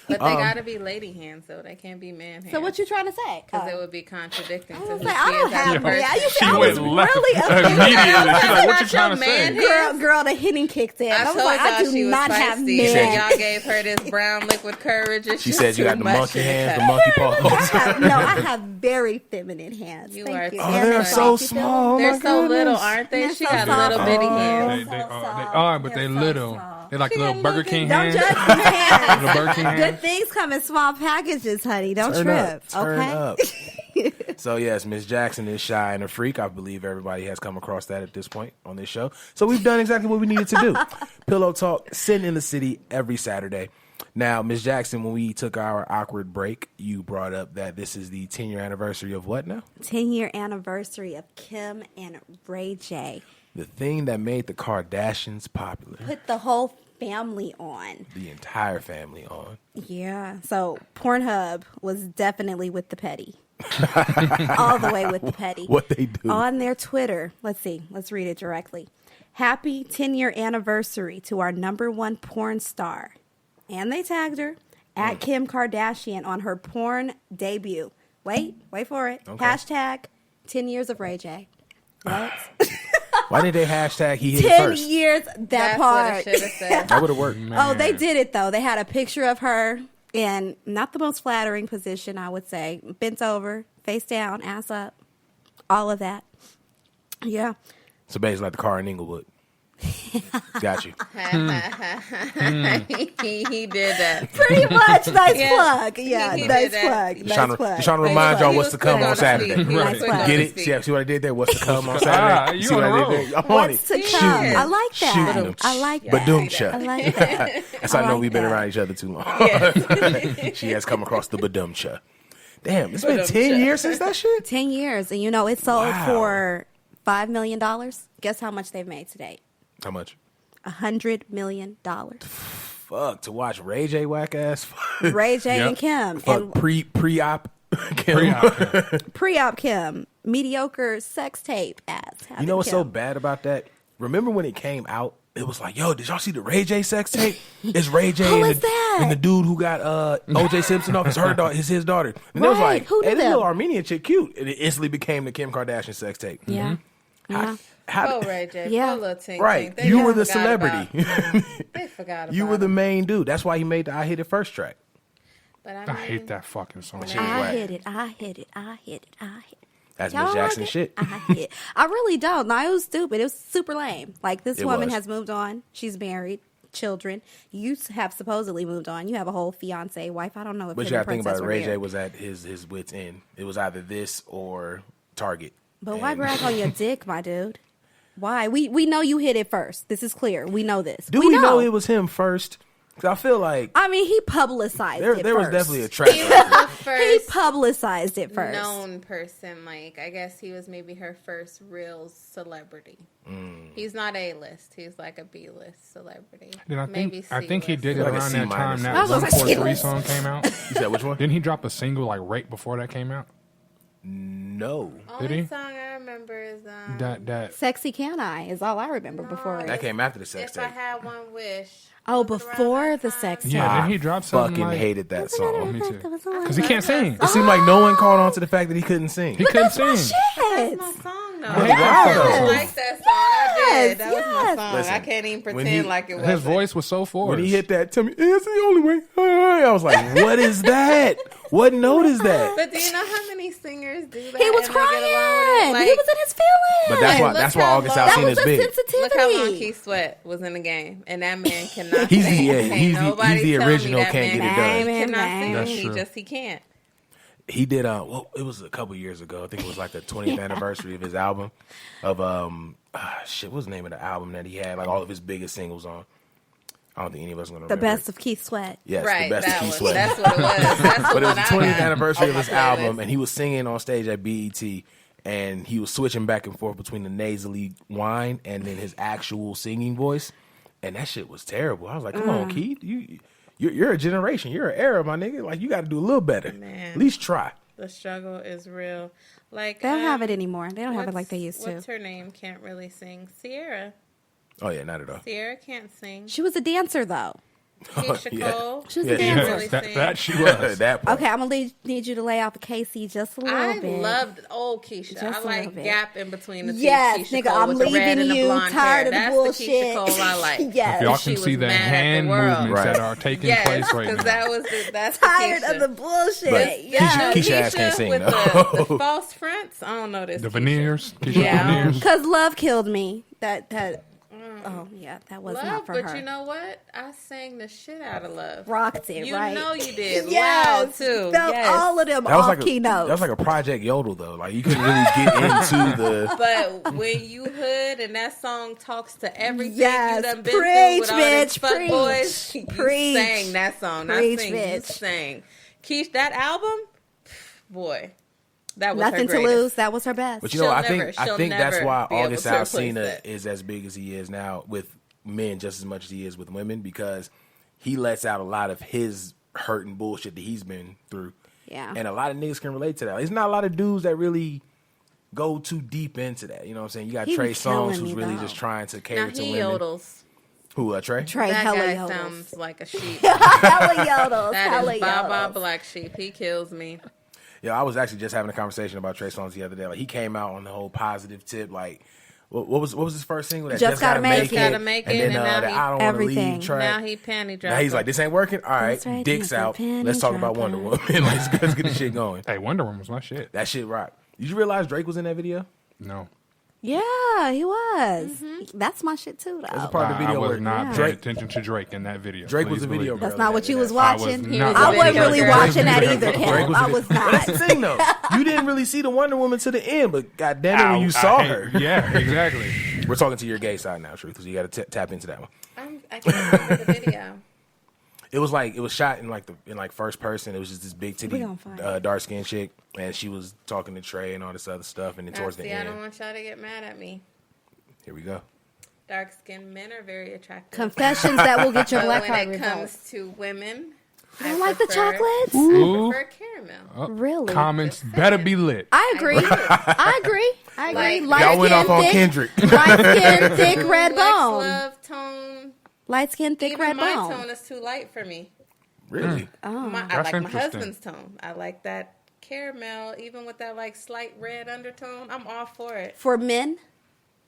But they gotta be lady hands, though. They can't be man hands. So what you trying to say? Because it would be contradicting to who she is I don't as a have. person. Yeah, you see, She I was went left really immediately. She's like, what you Not trying your to say? man Girl, the hitting kicked in. I I was told like, I y'all she do was not have feisty. men. Y'all gave her this brown liquid courage. It's She just said you too got the much monkey in hands, cup. the monkey paws. I have very feminine hands. You Thank are you. so And they're they're so soft. You feel small. me? Oh, They're my so little, goodness. aren't they? They're She so got soft. little bitty Oh. hands. They So are, soft. but They're they so little. soft. They're like little Burger King Don't hands. judge my hands. Little Burger King hands. Good things come in small packages, honey. Don't Turn trip. up. Turn Okay. up. So, yes, Miss Jackson is shy and a freak. I believe everybody has come across that at this point on this show. So we've done exactly what we needed to do. Pillow Talk, Sin in the City, every Saturday. Now, Miss Jackson, when we took our awkward break, you brought up that this is the 10-year anniversary of what now? 10-year anniversary of Kim and Ray J. The thing that made the Kardashians popular. Put the whole family on. The entire family on. Yeah. So Pornhub was definitely with the petty. All the way with the petty. What they do. On their Twitter. Let's see. Let's read it directly. Happy 10-year anniversary to our #1 porn star. And they tagged her at Kim Kardashian on her porn debut. Wait for it. Okay. Hashtag 10 years of Ray J. What? Why didn't they hashtag he hit it 10 first? years, that That's part. what it should have said. That would have worked. Oh, they did it though. They had a picture of her in not the most flattering position, I would say. Bent over, face down, ass up, all of that. Yeah. So basically like the car in Inglewood. Got you. He did that. Pretty much. Nice Yeah. plug. Yeah, He nice did that. plug. Just Nice Just plug. trying to remind y'all what's to come on Saturday. Right. Get it? See what I did there? What's to come on Saturday? you See what on I a did there? I'm on What's it. to Shooting come? them. I like Shooting that. them. I like that. Badumcha. I like that. That's how I I know like we've been that. around each other too long. She has come across the badumcha. Damn, it's been 10 years since that shit? 10 years. And you know, it sold Wow. for $5 million. Guess how much they've made today? How much? $100 million. Fuck, to watch Ray J whack ass. Ray J Yep. and Kim. Fuck, And pre-op. Kim. pre-op Kim. Mediocre sex tape ass. You know what's so bad about that? Remember when it came out? It was like, yo, did y'all see the Ray J sex tape? It's Ray J Who and, is that? and the dude who got OJ Simpson off his daughter. And it was Right. like, Who hey, knew this them? little Armenian chick cute. And it instantly became the Kim Kardashian sex tape. Yeah. Yeah. Go Ray J. Yeah. Go little Tink Right. Tink. They You just were the forgot celebrity. about- They forgot about You were the him. main dude. That's why he made the I Hit It First track. But I I mean, hate that fucking song. Shit was I whack. hit it. I hit it. I hit it. I hit it. That's Y'all Miss Jackson like it? shit. I hit it. I really don't. No, it was stupid. It was super lame. Like, this It woman was. has moved on. She's married, children. You have supposedly moved on. You have a whole fiance, wife. I don't know if But him you gotta and think about Princess it. were Ray J married. was at his wit's end. It was either this or Target. But why And- brag on your dick, my dude? Why? We know you hit it first. This is clear. We know this. Do we know it was him first? 'Cause I feel like I mean, he publicized it there was first. definitely a track. he was the He first publicized it first. known person. Like, I guess he was maybe her first real celebrity. He's not A-list. He's like a B-list celebrity. Did I Maybe think he C-list. did it Like a around C that time minus. that I was like, 143 C-list. song came out? You said which one? Didn't he drop a single like right before that came out? No. Did Only he? song I remember is That Sexy Can I is all I remember before That it. came after the sex If I tape. Had One Wish. Oh, Was it around before that the time? sex tape. yeah, didn't he drop something Fucking like, hated that song. Me too. Because he can't sing. It seemed like no one caught on to the fact that he couldn't sing. He couldn't sing. That's Shit. my song, though. I hate I that song. like that song. I did. That was my Yes. song. Listen, I can't even when pretend he- like it was. His voice was so forced. When he hit that, tell me, it's the only way. I was like, what is that? What note is that? But do you know how many singers do that? He was and they get along with it? crying. Like, He was in his feelings. But that's why look how August long- that Alsina was is a big. sensitivity. Look how long Keith Sweat was in the game, and that man cannot He's sing. the- yeah, Can't he's the- nobody he's the tell me original that can't man get it done. He cannot sing. That's He true. just he can't. He did well, it was a couple years ago. I think it was like the 20th anniversary of his album. Of what was the name of the album that he had like all of his biggest singles on? I don't think any of us are going to The remember. Best of Keith Sweat. Yes, Right, the best of that Keith was. Sweat. That's what it was. That's But the it was one the I 20th got anniversary of on his my album, playlist. and he was singing on stage at BET, and he was switching back and forth between the nasally whine and then his actual singing voice, and that shit was terrible. I was like, come on, Keith, you're a generation, you're an era, my nigga. Like, you got to do a little better. Man. At least try. The struggle is real. Like They don't have it anymore. They don't have it like what's- they used to. What's her name? Can't really sing. Sierra. Oh yeah, not at all. Sierra can't sing. She was a dancer, though. Keisha yeah. Cole. She was Yeah, a she dancer. Really sing. that she was. That part. Okay, I'm going to need you to lay out the KC just a little I bit. loved old Keisha. Just I a little like bit. gap in between the two. Yes, Keisha nigga, Cole I'm with the red leaving and the you. blonde Tired hair. of the That's bullshit. the Keisha Cole I like. Yes. Y'all She can see was the mad at the hand world. movements Right. that are taking Yes, place right because now. that's the Tired Keisha. of the bullshit. But Yeah. Keisha ass can't sing, with though. the false fronts. I don't know this. The Keisha. veneers. Keisha Yeah. veneers. Because love killed me. Oh, yeah, that was Love, not for but her. you know what? I sang the shit out of Love. Rocked it, You right? know you did. Yes. Loud, too. Felt Yes. all of them That was off like key notes. that was like a Project Yodel though. Like you couldn't really get into the. But when you hood and that song talks to everything Yes. you done been Preach, through with all bitch, these fuck preach. boys, you Preach. sang that song. Preach, Not sing, you bitch. sang. Keish, that album, boy, that was Nothing her to greatest. lose. That was her best. But you know, She'll I never- think she'll that's never why be able August to replace Alsina that. is as big as he is now with men just as much as he is with women because he lets out a lot of his hurt and bullshit that he's been through. Yeah. And a lot of niggas can relate to that. There's not a lot of dudes that really go too deep into that. You know what I'm saying? You got He be Trey Songz killing who's me, really though. just trying to Now cater to he women. yodels. Who, Trey? Trey That hella guy yodels. sounds like a sheep. hella yodels. That hella is Baba yodels. Black Sheep. He kills me. Yeah, I was actually just having a conversation about Trey Songz the other day. Like he came out on the whole positive tip. Like, what was his first single? That Just Gotta Make It. Gotta Make It, And then and now the he- I don't want to Everything. leave track. Now he panty dropped. Now he's like, this ain't working. All right, That's right, dicks he's a out. panty Let's talk about Wonder dropper. Woman. let's get this shit going. Hey, Wonder Woman was my shit. That shit rock. Did you realize Drake was in that video? No. Yeah, he was. Mm-hmm. That's my shit too, That's a though. part of the I video was where not paying Drake attention to Drake in that video. Drake was Please the video believe me. girl. That's not what you was I watching. was not I the wasn't video really girl. watching that either, Drake Kev. was I the- was That's the not. thing, though. You didn't really see the Wonder Woman to the end, but goddamn it, when you Ow, saw I hate- her. Yeah, exactly. We're talking to your gay side now, Truth, because you got to tap into that one. I can't remember the video. It was shot in first person. It was just this big We titty gonna find it. dark skinned chick, and she was talking to Trey and all this other stuff. And then towards the I end, don't want y'all to get mad at me. here we go. Dark skinned men are very attractive. Confessions that will get your But black when card it revoked. comes to women, You don't like the prefer- chocolates? Ooh. I prefer caramel. Oh, Really? Comments better be lit. I agree. I do. I agree. Like- Light Y'all went skin, off on thick- Kendrick. Light skin, thick red Lex bone. Love tone. Light skin, thick Even red my bone. tone is too light for me. Really? I That's like my interesting. husband's tone. I like that caramel, even with that like slight red undertone. I'm all for it. For men,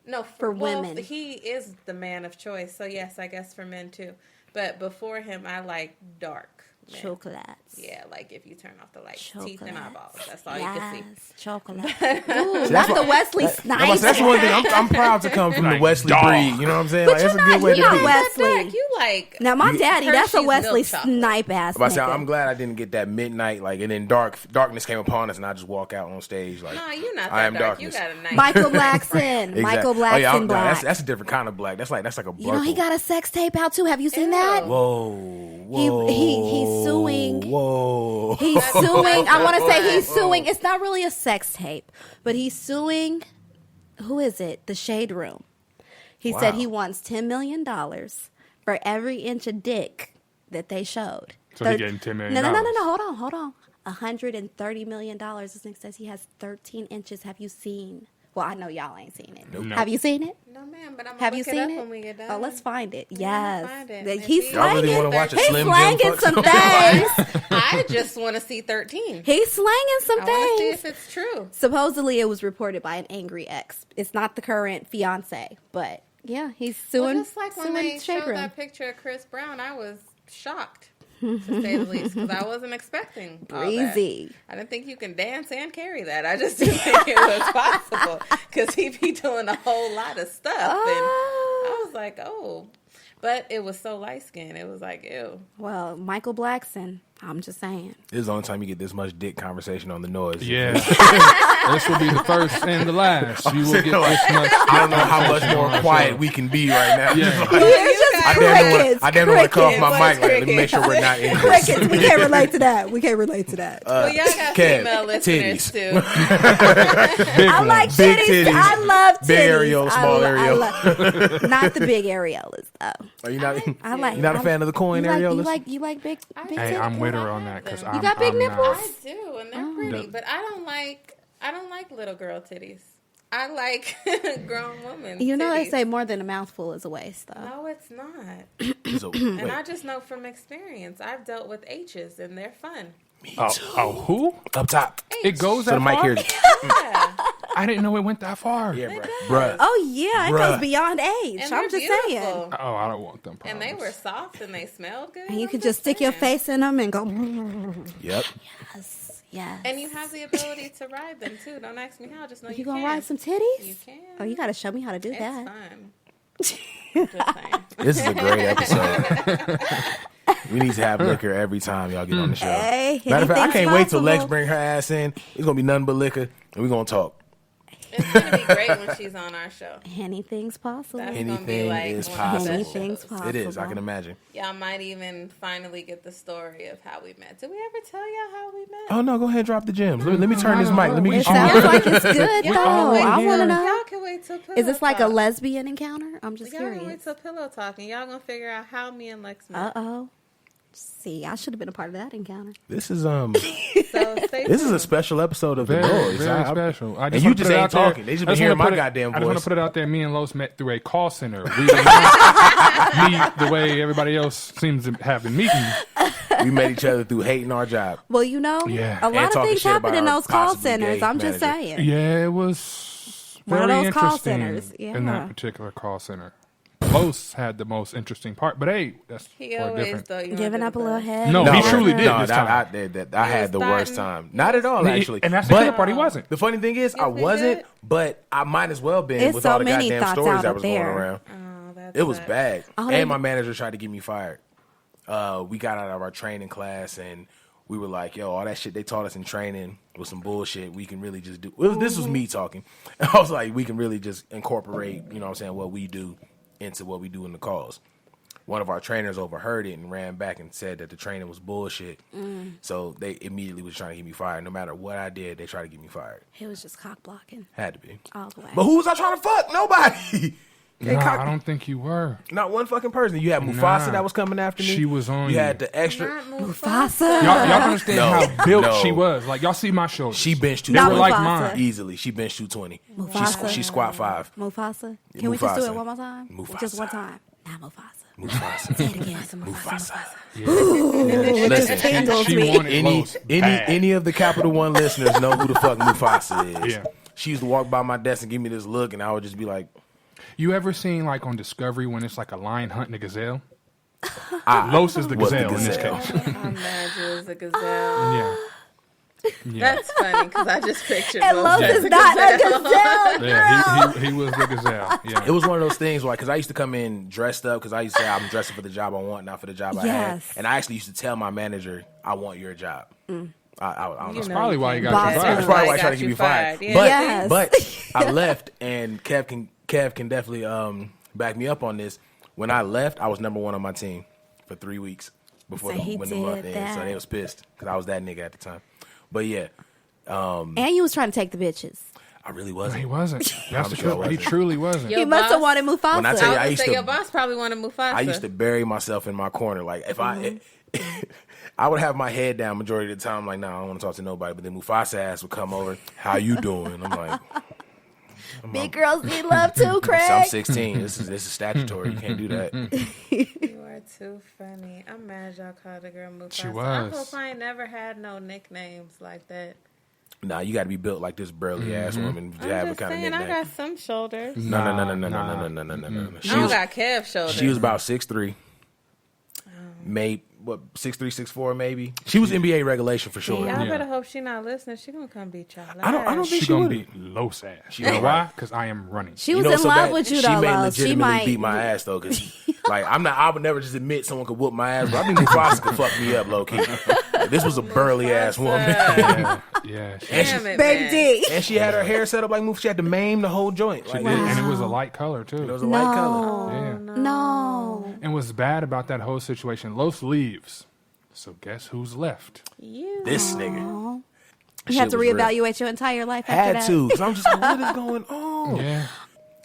No, For women. He is the man of choice, so yes, I guess for men too. But before him, I like dark. Men. chocolates. Yeah, like if you turn off the lights, teeth and Chocolates. eyeballs. That's all you can see. Yes, chocolate. Ooh, that's not the what- Wesley Snipes. That's one thing. I'm proud to come from the Like, Wesley dog. breed. You know what I'm saying? But Like, that's you're a good not- way you're to not be. Wesley. You like Now my daddy, that's a Hershey's Wesley milk chocolate. Snipe ass But I said, nigga. I'm glad I didn't get that midnight, like, and then darkness came upon us, and I just walk out on stage like, No, you're not that I am dark. darkness. You got a nice. Michael Blackson. Exactly. Michael Oh, Blackson yeah, no, Black. that's a different kind of black. That's like a. You know he got a sex tape out too. Have you seen Ew. that? Whoa. He's suing. Whoa. He's suing. I want to say he's suing. It's not really a sex tape, but he's suing. Who is it? The Shade Room. He said Wow. he wants $10 million for every inch of dick that they showed. So he getting $10 million. No. Hold on. $130 million. This nigga says he has 13 inches. Have you seen? Well, I know y'all ain't seen it. Nope. Have you seen it? No, ma'am, but I'm Have gonna you look seen it up it? when we get done. Oh, let's find it. Yeah, Yes. find it. That If He's he- Y'all really slanging. wanna watch a He's Slim Jim slanging fuck some show? things. I just want to see 13. He's slanging some I want to see things. if it's true. Supposedly, it was reported by an angry ex. It's not the current fiance, but yeah, he's suing. Well, just like when suing they Shade showed Room. that picture of Chris Brown, I was shocked, to say the least, because I wasn't expecting all that. Breezy. I didn't think you can dance and carry that. I just didn't think it was possible, because he be doing a whole lot of stuff. And I was like, oh. But it was so light skinned. It was like, ew. Well, Michael Blackson, I'm just saying. This is the only time you get this much dick conversation on the Noize. Yeah. This will be the first and the last. You will get this much. I don't know how much more quiet we can be right now. Yeah. I damn want to cut off my mic. Like, let me make sure we're not in this. Crickets. We can't relate to that. Well, y'all got Kev, female listeners titties. too. I like Big titties. titties. I love titties. Big areola, small areola. Not the big areolas though. Are you not? I like. You're not a fan of the coin areolas? You like big. Big Hey, titties? I'm with her on that because You I'm got big I'm nipples? I do, and they're pretty, but I don't like little girl titties. I like grown women. You know they titties. say more than a mouthful is a waste, though. No, it's not. So, And wait. I just know from experience. I've dealt with H's, and they're fun. Oh, who? Up top. It goes So that the mic far? here. Yeah. I didn't know it went that far. Yeah, bruh. Oh yeah, it Bruh. goes beyond age. And I'm they're just saying. beautiful. Oh, I don't want them And problems. they were soft and they smelled good. And you I'm can just stick your saying. face in them and go. Yep. Yes. And you have the ability to ride them too. Don't ask me how. Just know You you gonna can. ride some titties? You can. Oh, you gotta show me how to do It's that. fun. Just saying. This is a great episode. We need to have liquor every time y'all get on the show. Hey, Matter of fact, I anything's can't wait till Lex possible. bring her ass in. It's gonna be nothing but liquor, and we're gonna talk. It's gonna be great when she's on our show. Anything's possible. That's gonna be Anything like is one of the possible. Anything's shows. possible. It is. I can imagine. Y'all might even finally get the story of how we met. Did we ever tell y'all how we met? Oh no, go ahead and drop the gems. Let me turn this mic. Let me It get you. sounds like it's good Y'all though. can wait I till- want to know. Y'all can wait till pillow Is this like a talk. lesbian encounter? I'm just Y'all can wait curious. till pillow talk, and y'all gonna figure out how me and Lex met. Oh. See, I should have been a part of that encounter. This is So stay this is a tuned. special episode of Very, the Noize. very special. I and you wanna just put it ain't out there. talking. They just I been just hearing wanna my put it- goddamn I just want voice. to put it out there. Me and Los met through a call center. We did not meet the way everybody else seems to have been meeting. We met each other through hating our job. Well, you know, Yeah. a And lot of talking things shit happen about in our those call possibly centers. gay I'm just manager. saying. Yeah, it was One of very those call interesting centers, in yeah. that particular call center. Los had the most interesting part, but hey, that's He for always different. throw you Giving under up a the little bus. head. No, he truly did No, this time. I had the worst time. Not at all, actually. And that's the But good part. He wasn't. The funny thing is, I You feel wasn't, good? but I might as well been There's with so all the many goddamn thoughts stories out that was there. going around. Oh, that It was sucks. bad. Oh, And they- my manager tried to get me fired. We got out of our training class and we were like, yo, all that shit they taught us in training was some bullshit. We can really just do. This was me talking. I was like, we can really just incorporate, you know what I'm saying, what we do into what we do in the calls. One of our trainers overheard it and ran back and said that the training was bullshit. So they immediately was trying to get me fired. No matter what I did, they tried to get me fired. He was just cock blocking Had to be. all the way. But who was I trying to fuck? Nobody. They No, cock- I don't think you were. Not one fucking person. You had Mufasa Nah. that was coming after me. She was on You you. had the extra. Not Mufasa. Y'all understand No, how built no. she was. Like, y'all see my shoulders. She benched They Not were 220 like Mufasa. mine. easily. She benched 220. Mufasa. She squat 5. Mufasa. Yeah, Can we just do Mufasa. it one more time? Mufasa. Just one time. Not Mufasa. Mufasa. Say it again. Mufasa. Listen, tingles she me. wanted Los bad. Any of the Capital One listeners know who the fuck Mufasa is. Yeah. She used to walk by my desk and give me this look, and I would just be like, You ever seen, like, on Discovery when it's like a lion hunting a gazelle? Los is the was the gazelle in this gazelle. case. I'm mad you was a gazelle. Yeah. Yeah. That's funny because I just pictured And Los as is a not a gazelle. gazelle. Yeah, he was the gazelle. Yeah. it was one of those things where, because I used to come in dressed up, because I used to say I'm dressing for the job I want, not for the job I had. Yes. And I actually used to tell my manager, I want your job. I don't know. You know probably you why you can't got do you that. fired. That's probably why I Got tried to get you me fired. Yeah. But Yes. but I left, and Kev can definitely back me up on this. When I left, I was number 1 on my team for 3 weeks before So he when the month did ended. So that. they was pissed because I was that nigga at the time. But yeah, And you was trying to take the bitches. I really He wasn't. wasn't. That's the sure truth. I He wasn't. truly wasn't. Yo, He must have boss. wanted Mufasa. When I tell you, I I was used say to- your boss probably wanted Mufasa. I used to bury myself in my corner. Like if I would have my head down majority of the time. Like, nah, I don't want to talk to nobody. But then Mufasa ass would come over. How you doing? I'm like, Big girls need love too, I'm Craig. 16. This is statutory. You can't do that. You are too funny. I'm mad y'all called the girl Mufasa. She I was. hope I ain't never had no nicknames like that. Nah, you got to be built like this burly ass woman to I'm have a just kind of saying, I nickname. got some shoulders. No. I don't got Kev shoulders. She was about 6'3". what 6'3", 6'4", maybe. She was NBA regulation for sure. Y'all Yeah. better hope she not listening. She gonna come beat y'all. I don't think She she gonna would. beat Los ass. She You know ain't why? right. Because I am running. She was in so love bad, with you, she though, may Los. She legitimately might beat my ass though, because like I would never just admit someone could whoop my ass, but I think Mufasa could fuck me up low key. This was a burly ass woman, yeah. Damn it, Baby man. D. and she had her hair set up like Mufasa. She had to maim the whole joint. Like, And it was a light color too. it was a light color. Yeah. No. And what's bad about that whole situation, Los leaves. So guess who's left? You. This nigga You Shit have to was real. reevaluate your entire life after had that. to, because I'm just like, what is going on? Yeah.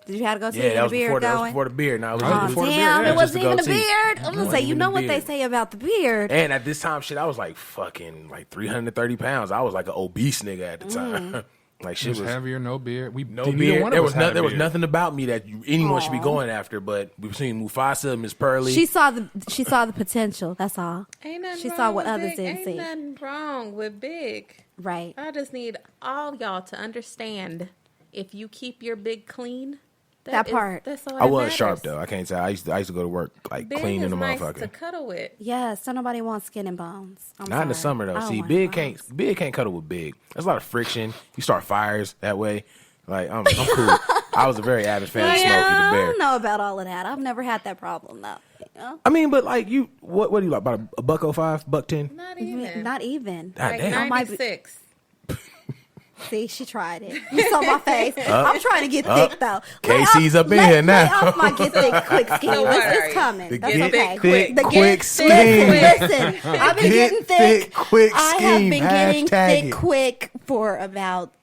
Did you have to go see Yeah, that the was beard before, that was going? before the beard. Now it was Oh, before the beard. Damn, Yeah, it wasn't just even a goatee. beard. I'm gonna Wasn't say, you even know the what they beard. say about the beard. And at this time, shit, I was like fucking like 330 pounds. I was like an obese nigga at the time. Like It shit was was heavier, no beard. no neither beard. one of There us was had a there was beard. nothing about me that anyone should be going after. But between Mufasa and Miss Pearly, She saw the potential. That's all. Ain't nothing She wrong saw what with others big. didn't Ain't see. nothing wrong with big. Right. I just need all y'all to understand. If you keep your big clean, That part. That's all. I that was matters. sharp though. I can't tell. I used to go to work like Big clean is in the nice motherfucker. to cuddle with. Yes. So nobody wants skin and bones. Not in the summer though. See, big can't cuddle with big. There's a lot of friction. You start fires that way. Like I'm cool. I was a very avid fan of Smokey Yeah, the I Bear. don't know about all of that. I've never had that problem though. You know? I mean, but like you, what do you like? About a $1.05, $1.10? Not even. Not even. God like damn. 96. See, she tried it. You saw my face. I'm trying to get thick though. KC's up in here now. Lay off my get thick quick scheme. So what It's are you? coming. The That's get okay. thick The quick get scheme. thick quick. Listen, I've been Get getting thick. thick quick I have scheme. been getting Hashtag thick it. quick for about,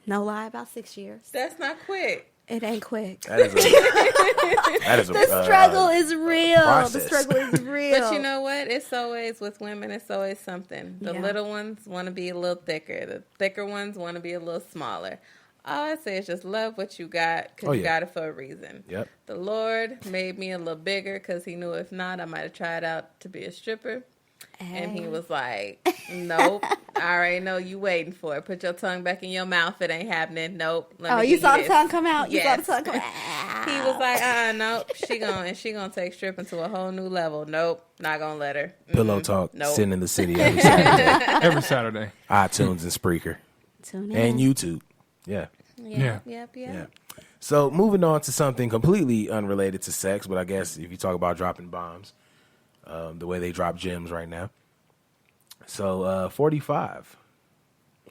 no lie, about 6 years. That's not quick. It ain't quick. That is a The struggle is real. process. The struggle is real. But you know what? It's always with women. It's always something. The Yeah. little ones want to be a little thicker. The thicker ones want to be a little smaller. All I say is just love what you got because Oh, you yeah. got it for a reason. Yep. The Lord made me a little bigger because He knew if not, I might have tried out to be a stripper. And He was like, "Nope, I already know you waiting for it. Put your tongue back in your mouth. It ain't happening. Nope." Let Oh, me you give saw the this." tongue come out? You saw Yes. the tongue come out? He was like, nope. She gonna take stripping to a whole new level. Nope, not gonna let her. Pillow Talk, Nope. Sin in the City every Saturday. Every Saturday. iTunes and Spreaker. Tune in. And YouTube. Yeah. Yeah. Yep. Yeah. So moving on to something completely unrelated to sex, but I guess if you talk about dropping bombs, the way they drop gems right now. So 45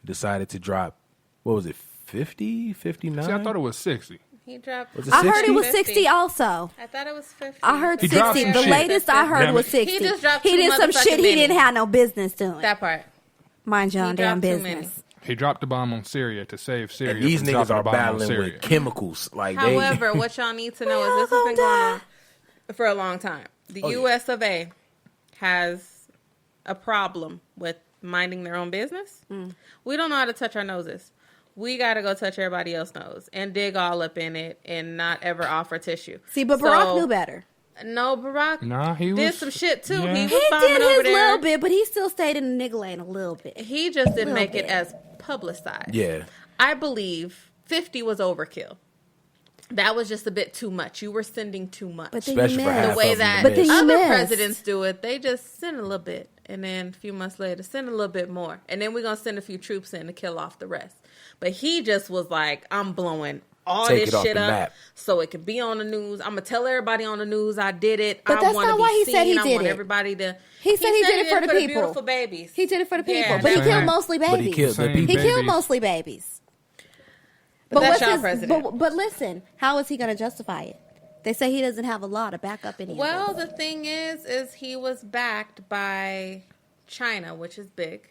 decided to drop, what was it, 50, 59? See, I thought it was 60. He dropped. Was it I heard it 60? was 60 also. I thought it was 50. I heard He dropped 60. some The shit. latest I heard Damn was it. 60. He just dropped He too did some motherfucking shit he many. didn't have no business doing. that part. Mind your He own damn dropped too many. business. He dropped the bomb on Syria to save Syria. And these from niggas dropping are a bomb on battling Syria. with chemicals. Like However, what y'all need to know is this has been going on for a long time. The U.S. of A. has a problem with minding their own business. We don't know how to touch our noses. We got to go touch everybody else's nose and dig all up in it and not ever offer tissue. See, but Barack knew better. No, Barack Nah, he did was some shit too. yeah. He was He bombing did over his there. little bit, but he still stayed in the nigga lane a little bit. He just didn't Little make bit. it as publicized. Yeah. I believe 50 was overkill. That was just a bit too much. You were sending too much. But then Especially you for half missed. The way of them that But then you other missed. presidents do it, they just send a little bit. And then a few months later, send a little bit more. And then we're going to send a few troops in to kill off the rest. But he just was like, I'm blowing all Take this it off shit the up map. so it can be on the news. I'm going to tell everybody on the news I did it. But I that's wanna not be why he seen. said he I did want it. everybody to... He said he did it for the people. beautiful babies. He did it for the people. Yeah, but he that's killed right. mostly babies. But he killed the Same. people. He killed babies. mostly babies. But that's what's y'all his- president. But listen, how is he going to justify it? They say he doesn't have a law to back up any Well, of this. the thing is he was backed by China, which is big.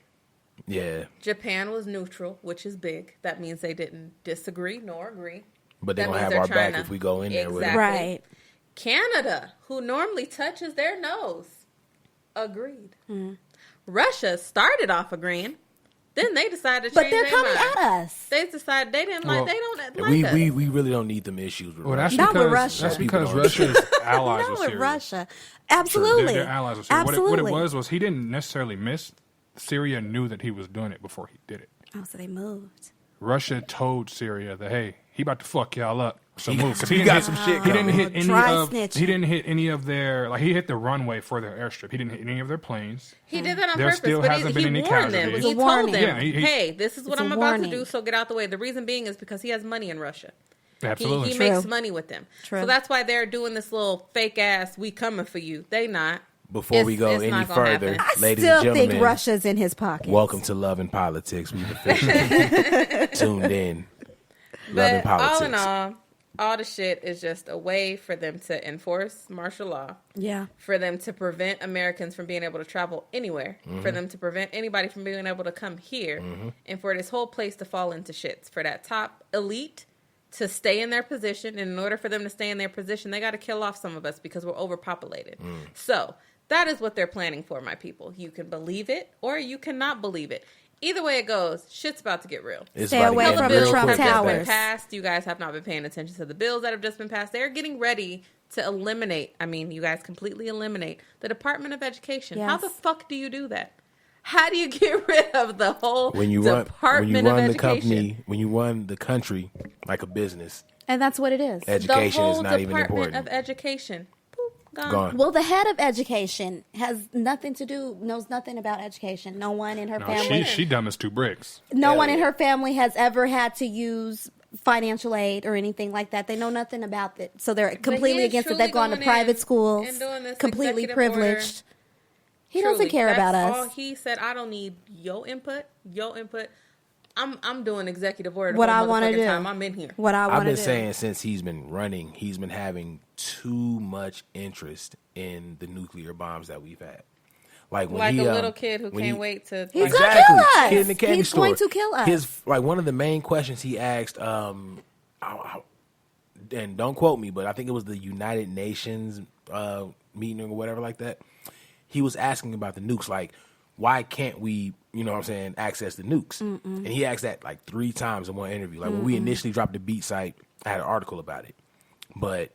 Yeah. Japan was neutral, which is big. That means they didn't disagree nor agree. But they That don't means have they're our back China. if we go in there with them. Exactly. Right. Canada, who normally touches their nose, agreed. Mm. Russia started off agreeing. Then they decided to But change they're their coming mind. at us. They decided they didn't like. Well, They don't like us. We really don't need them issues with Well, that's Russia. Not with because Russia. that's because People don't- Russia's allies Not with with Syria. Russia. Absolutely. They're allies with Syria. Absolutely. What it was he didn't necessarily miss. Syria knew that he was doing it before he did it. Oh, so they moved. Russia told Syria that, hey, he about to fuck y'all up. So move. 'Cause He got some shit He didn't coming. hit any Dry of. snitching. He didn't hit any of their. Like he hit the runway for their airstrip. He didn't hit any of their planes. He did that on There purpose, still but hasn't he been any warned them. casualties. It was He a told warning. them, Yeah, hey, this is what It's I'm a about to warning. do, so get out the way. The reason being is because he has money in Russia. Absolutely. He True. makes money with them. True. So that's why they're doing this little fake ass, we coming for you. They not. Before we go It's any not gonna further, happen. I ladies still and gentlemen, think Russia's in his pocket. welcome to Love and Politics. We've officially tuned in. Love and But all Politics. in all the shit is just a way for them to enforce martial law. Yeah. For them to prevent Americans from being able to travel anywhere, for them to prevent anybody from being able to come here, and for this whole place to fall into shits. For that top elite to stay in their position, and in order for them to stay in their position, they got to kill off some of us because we're overpopulated. So that is what they're planning for, my people. You can believe it or you cannot believe it. Either way it goes, shit's about to get real. It's Stay about to away get from real the Trump quick, Have just been Towers. passed. You guys have not been paying attention to the bills that have just been passed. They're getting ready to eliminate. I mean, you guys completely eliminate the Department of Education. How Yes. the fuck do you do that? How do you get rid of the whole when you Department run of the Education? company, when you run the country like a business, And that's what it is. education the whole is not even Department important. of Education. Boop, Gone. Well, the head of education has nothing to do, knows nothing about education. No one in her No, family, she dumb as two bricks. no one in her family has ever had to use financial aid or anything like that. They know nothing about it. So they're completely is against it. truly They've gone to going private in schools, and doing this completely executive privileged. He Truly, doesn't care about that's us. all he said. I don't need your input. I'm doing executive order. What the I whole want to motherfucking do. Time I'm in here. What I I've want to been do. saying since he's been running, he's been having too much interest in the nuclear bombs that we've had. Like when Like he, a little kid who when can't he- wait to. He's like, gonna kill us. Kid in the candy He's store. going to kill us. His like one of the main questions he asked, and don't quote me, but I think it was the United Nations meeting or whatever like that. He was asking about the nukes, like why can't we, you know what I'm saying, access the nukes? And he asked that like 3 times in one interview. Like when we initially dropped the beat site, I had an article about it, but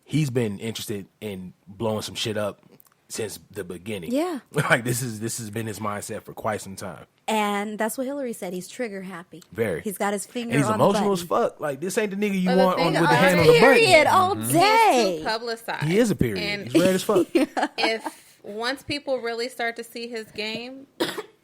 he's been interested in blowing some shit up since the beginning. Yeah. Like this has been his mindset for quite some time. And that's what Hillary said. He's trigger happy. Very. He's got his finger And he's on emotional the as button. fuck. Like this ain't the nigga you But the want thing on, with the about hand it- on the button. Period. All He's day. too publicized. He is a period. And He's red as fuck. if once people really start to see his game,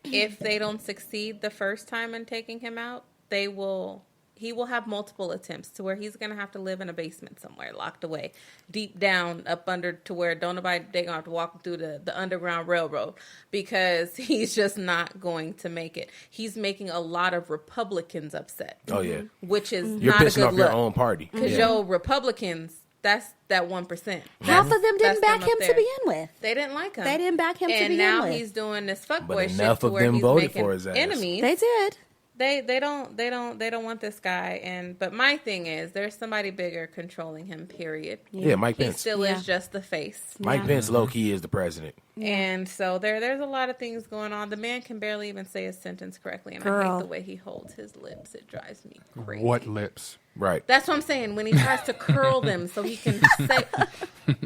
if they don't succeed the first time in taking him out, he will have multiple attempts to where he's gonna have to live in a basement somewhere, locked away, deep down up under to where they gonna have to walk through the underground railroad because he's just not going to make it. He's making a lot of Republicans upset. Oh yeah. Which is You're not a pissing good off your look. own party. Because Yeah. yo, Republicans, that's that 1%. Half of them That's didn't back them up him to there. begin with. They didn't like him. They didn't back him to and begin now with. he's doing this But fuckboy shit enough to of where them he's voted making for his ass. enemies. They did. They don't want this guy. But my thing is, there's somebody bigger controlling him. Period. Yeah, Mike He Pence. still Yeah. is just the face. Mike Yeah. Pence low key is the president. And so there's a lot of things going on. The man can barely even say his sentence correctly, and I Girl. hate the way he holds his lips. It drives me crazy. What lips? Right. That's what I'm saying. When he tries to curl them so he can say,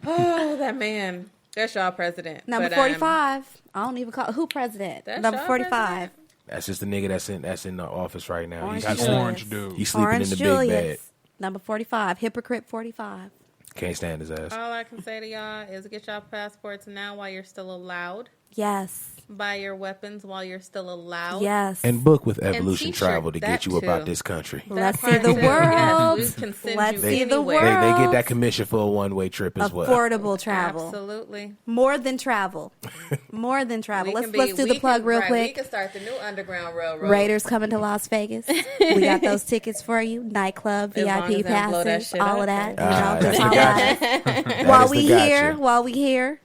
"Oh, that man, that's y'all president." Number But, 45. I don't even call who president. That's Number y'all 45. That's just the nigga that's in the office right now. Orange He's That Julius. orange dude. He's sleeping Orange in the Julius. big bed. Number 45. Hypocrite 45. Can't stand his ass. All I can say to y'all is get y'all passports now while you're still allowed. Yes. Buy your weapons while you're still allowed. Yes. And book with Evolution t-shirt, Travel to that get you about too. this country. That Let's see part the too. world. Yes, we can send Let's you see the anywhere. They get world. that commission for a one-way trip as well. Affordable travel. Absolutely. More than travel. More than travel. We Let's can do the plug real We quick. can start the new Underground Railroad. Raiders coming to Las Vegas. We got those tickets for you. Nightclub, As long VIP as they don't blow that passes, shit all up, of that. then. You know, That's just the all gotcha. that. That While is the we gotcha. here,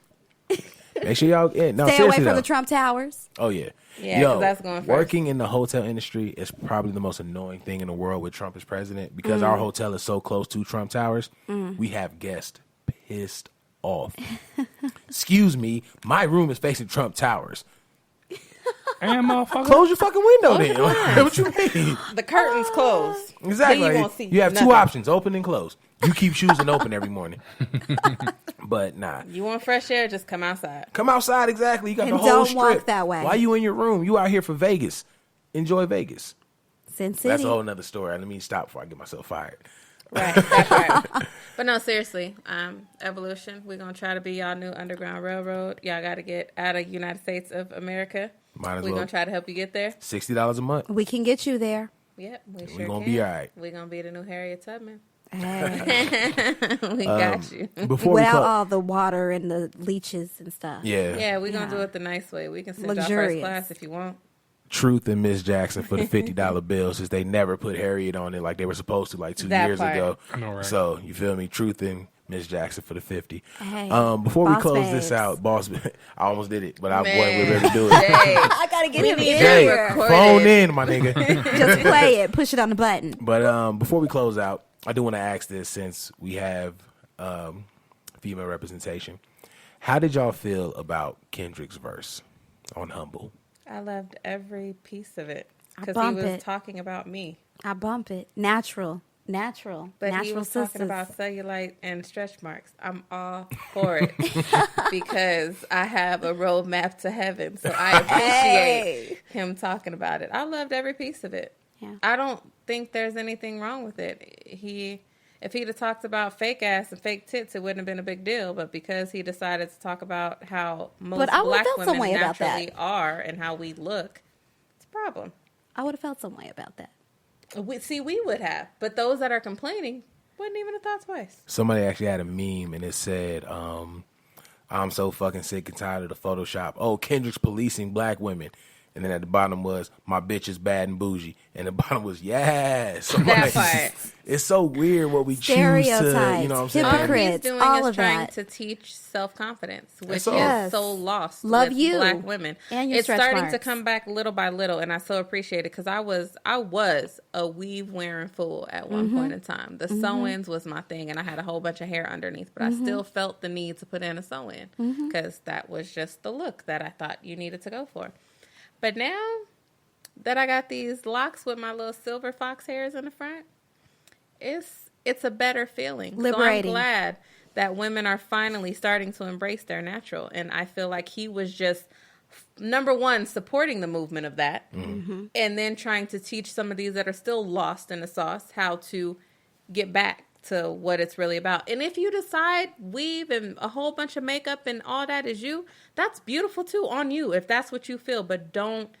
Make sure y'all no, stay away seriously from though. the Trump Towers. Oh yeah. Yeah, Yo, 'cause that's going first. working in the hotel industry is probably the most annoying thing in the world with Trump as president because our hotel is so close to Trump Towers. We have guests pissed off. Excuse me, my room is facing Trump Towers. And motherfucker. Close your fucking window then. What you mean? The curtains closed. Exactly. Then you won't see You have nothing. two options, open and close. You keep choosing open every morning. But nah. You want fresh air? Just come outside. Come outside, exactly. You got And the whole don't strip. walk that way. Why you in your room? You out here for Vegas. Enjoy Vegas. Sin City. That's a whole nother story. Let me stop before I get myself fired. Right, that's right. But no, seriously, evolution. We're going to try to be y'all new Underground Railroad. Y'all got to get out of United States of America. Might as We're well. going to try to help you get there. $60 a month. We can get you there. Yep, we sure We're going to can. be all right. We're going to be the new Harriet Tubman. Hey. We got you. Before we Without close, all the water and the leeches and stuff. yeah. Yeah, we're going to Yeah. do it the nice way. We can send y'all first Luxurious. class if you want. Truth and Miss Jackson for the $50 bill, since they never put Harriet on it like they were supposed to like 2 That years part. ago. I know, right? So you feel me? Truth and Miss Jackson for the 50. Hey, Before we boss close babes. this out, boss, I almost did it, but we're Man. ready to do it. Jay, I gotta get We him need in to Jay, here. record phone it. in, my nigga. Just play it. Push it on the button. But before we close out, I do want to ask this, since we have female representation. How did y'all feel about Kendrick's verse on Humble? I loved every piece of it I because he bump was it. talking about me. I bump it. Natural. But natural he was sisters. talking about cellulite and stretch marks. I'm all for it because I have a roadmap to heaven. So I appreciate him talking about it. I loved every piece of it. Yeah. I don't think there's anything wrong with it. If he'd have talked about fake ass and fake tits, it wouldn't have been a big deal. But because he decided to talk about how most But I would've black felt some women way about that. naturally are and how we look, it's a problem. I would have felt some way about that. We would have. But those that are complaining wouldn't even have thought twice. Somebody actually had a meme and it said, I'm so fucking sick and tired of the Photoshop. Oh, Kendrick's policing black women. And then at the bottom was, my bitch is bad and bougie. And the bottom was, yes. So That like, part. it's so weird what we choose to, Stereotypes, you know what I'm saying? All he's hypocrites, doing all is of trying that. to teach self-confidence, which That's is all. Yes. so lost Love with you black women. and your It's stretch starting to marks. come back little by little, and I so appreciate it because I was a weave-wearing fool at one point in time. The sew-ins was my thing, and I had a whole bunch of hair underneath, but I still felt the need to put in a sew-in because that was just the look that I thought you needed to go for. But now that I got these locks with my little silver fox hairs in the front, it's a better feeling. Liberating. So I'm glad that women are finally starting to embrace their natural. And I feel like he was just, number one, supporting the movement of that. And then trying to teach some of these that are still lost in the sauce how to get back to what it's really about. And if you decide weave and a whole bunch of makeup and all that is you, that's beautiful too on you if that's what you feel. But don't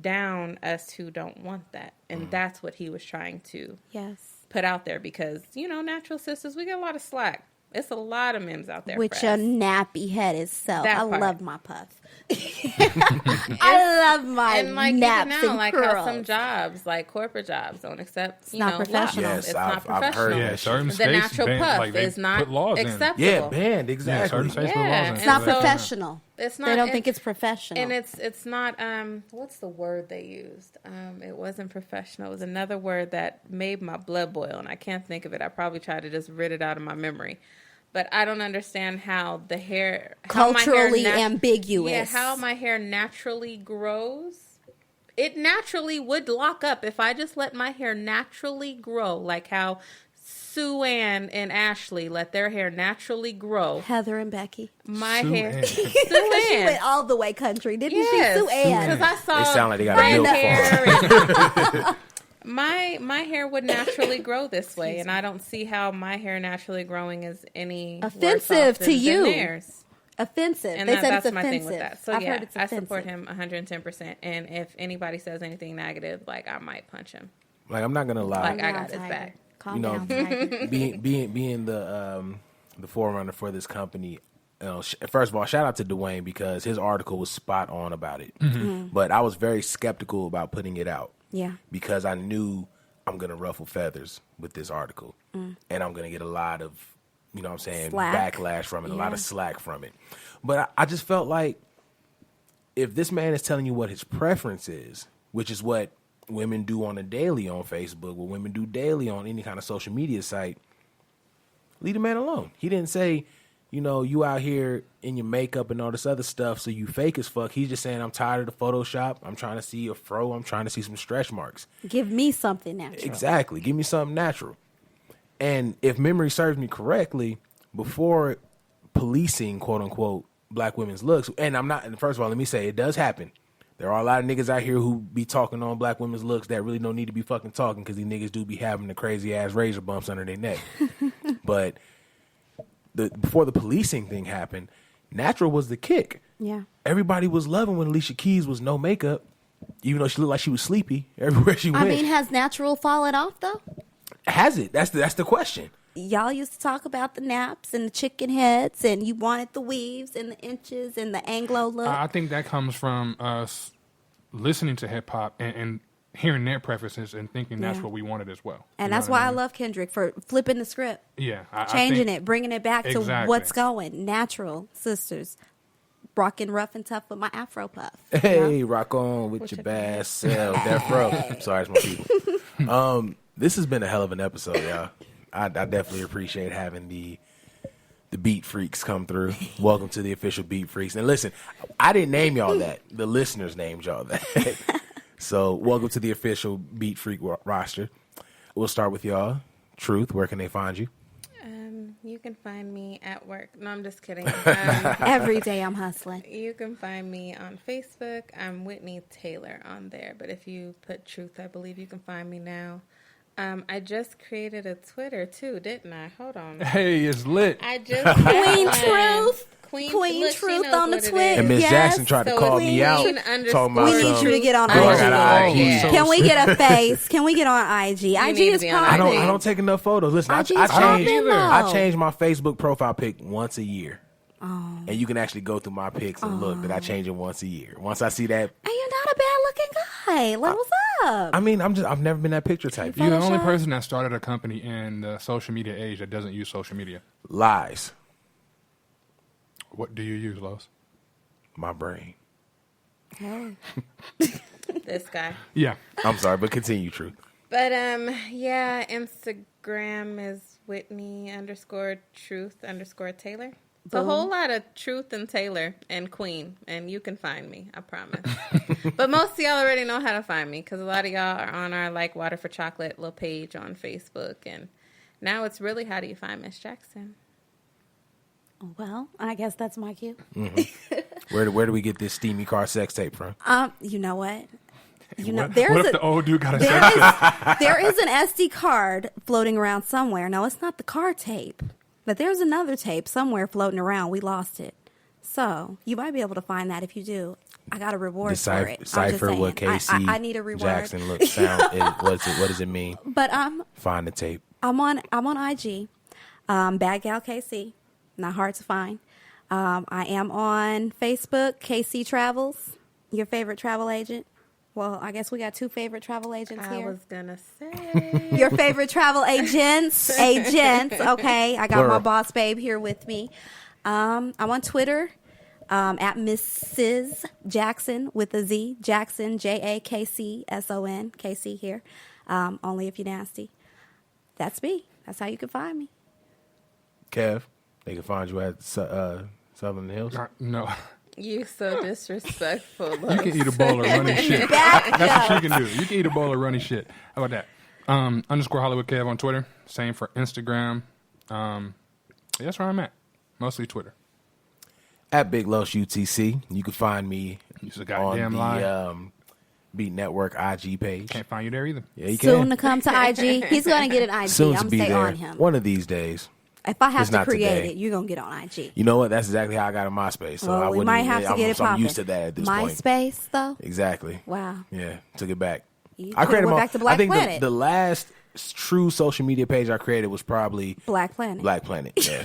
down us who don't want that. And that's what he was trying to Yes. put out there because, natural sisters, we get a lot of slack. It's a lot of memes out there. With for your us. nappy head itself. That I part. love my puffs. I love my And like naps even now, and like curls. how some jobs, like corporate jobs, don't accept. not professional. locks. Yes, It's I've not professional. heard Yeah, that certain The states natural ban, puff like, they is not put laws in. acceptable. Yeah, banned, Yeah, exactly. certain states put Yeah, laws in. and It's not so- professional. It's not. They don't think it's professional. And it's not. What's the word they used? It wasn't professional. It was another word that made my blood boil, and I can't think of it. I probably tried to just rid it out of my memory. But I don't understand how the hair Culturally how my hair ambiguous. Yeah, how my hair naturally grows. It naturally would lock up if I just let my hair naturally grow, like how Sue Ann and Ashley let their hair naturally grow. Heather and Becky. My Sue hair, Ann. Sue She Ann. went all the way country, didn't Yes, she? Sue Ann. because I saw They sound like they got a red milk hair. And my hair would naturally grow this way, and I don't see how my hair naturally growing is any worse Offensive off to than you. theirs. Offensive. And they said that's it's my offensive. thing with that. So I've yeah, heard it's I offensive. support him 110%. And if anybody says anything negative, like I might punch him. Like, I'm not gonna lie. Like, I Calm got his down, back. Tiger. Calm You know, down, Tiger. being the forerunner for this company. First of all, shout out to Dwayne because his article was spot on about it. But I was very skeptical about putting it out. Yeah. Because I knew I'm gonna ruffle feathers with this article, and I'm gonna get a lot of, you know what I'm saying, Slack. backlash from it, a lot Yeah. of slack from it. But I just felt like if this man is telling you what his preference is, which is what women do on a daily on Facebook, what women do daily on any kind of social media site, leave the man alone. He didn't say, you out here in your makeup and all this other stuff, so you fake as fuck. He's just saying, I'm tired of the Photoshop. I'm trying to see a fro. I'm trying to see some stretch marks. Give me something natural. Exactly. Give me something natural. And if memory serves me correctly, before policing, quote unquote, black women's looks, and first of all, let me say it does happen. There are a lot of niggas out here who be talking on black women's looks that really don't need to be fucking talking because these niggas do be having the crazy ass razor bumps under their neck. But before the policing thing happened, natural was the kick. Yeah. Everybody was loving when Alicia Keys was no makeup, even though she looked like she was sleepy everywhere she went. I mean, has natural fallen off though? Has it? That's the question. Y'all used to talk about the naps and the chicken heads, and you wanted the weaves and the inches and the Anglo look. I think that comes from us listening to hip hop and hearing their preferences and thinking that's what we wanted as well. And that's why I love Kendrick for flipping the script. Yeah. Changing it, bringing it back to Exactly. what's going. Natural sisters. Rocking rough and tough with my Afro puff. Hey, rock on with your bad self. Death Row. I'm sorry, it's my people. This has been a hell of an episode, y'all. I definitely appreciate having the Beat Freaks come through. Welcome to the official Beat Freaks. And listen, I didn't name y'all that. The listeners named y'all that. So welcome to the official Beat Freak roster. We'll start with y'all. Truth, where can they find you? You can find me at work. No, I'm just kidding. Every day I'm hustling. You can find me on Facebook. I'm Whitney Taylor on there. But if you put Truth, I believe you can find me now. I just created a Twitter, too, didn't I? Hold on. Hey, it's lit. I just Queen Truth. Queen Truth on the Twitter. Twitter. And Miss Yes. Jackson tried to So call it's me out. Queen Talking underscore about We need some- you to get on Oh, I IG. got IG. Yeah. Can we get a face? Can we get on IG? IG need to is be on I popping. don't take enough photos. Listen, IG is popping, though. I change my Facebook profile pic once a year. And you can actually go through my pics and look that I change it once a year. Once I see that, And you're not a bad looking guy. Like, what's up? I mean, I've never been that picture type. You're the only Photoshop? person that started a company in the social media age that doesn't use social media. Lies. What do you use, Los? My brain. Hey. This guy. Yeah. I'm sorry, but continue, Truth. But, yeah, Instagram is Whitney_Truth_Taylor. It's a whole lot of Truth and Taylor and Queen, and you can find me, I promise. But most of y'all already know how to find me, because a lot of y'all are on our Like Water for Chocolate little page on Facebook, and now it's really how do you find Miss Jackson? Well, I guess that's my cue. Where do we get this steamy car sex tape from? You know what? You know, What there's if the old dude got a there sex is, there is an SD card floating around somewhere. No, it's not the car tape, but there's another tape somewhere floating around. We lost it. So you might be able to find that. If you do, I got a reward for it. I'm just Decipher what saying. KC I need a reward. Jackson look sound. What does it mean? But Find the tape. I'm on IG, Bad Gal KC. Not hard to find. I am on Facebook, KC Travels, your favorite travel agent. Well, I guess we got two favorite travel agents I here. was going to say. Your favorite travel agents. Okay, I got Plural. my boss babe here with me. I'm on Twitter at Mrs. Jackson with a Z. Jackson, JAKCSON. KC here. Only if you're nasty. That's me. That's how you can find me. Kev, they can find you at Southern Hills. No. You so disrespectful. You can eat a bowl of runny shit. Back That's what you can do. You can eat a bowl of runny shit. How about that? Underscore Hollywood Kev on Twitter. Same for Instagram. That's where I'm at. Mostly Twitter. At Big Los UTC, you can find me It's a on goddamn the lie. Beat Network IG page. Can't find you there either. Yeah, you Soon can. to come to IG. He's going to get an IG. Soon to I'm be stay there. on him. One of these days. If I have It's to not create today. it, you're going to get on IG. You know what? That's exactly how I got on MySpace. So I Well, we wouldn't might even- have to I'm, get it so I'm popping. used to that at this point. MySpace, though? Exactly. Wow. Yeah, took it back. You I created went my. back to Black I think Planet. the last true social media page I created was probably Black Planet. Black Planet. Yeah.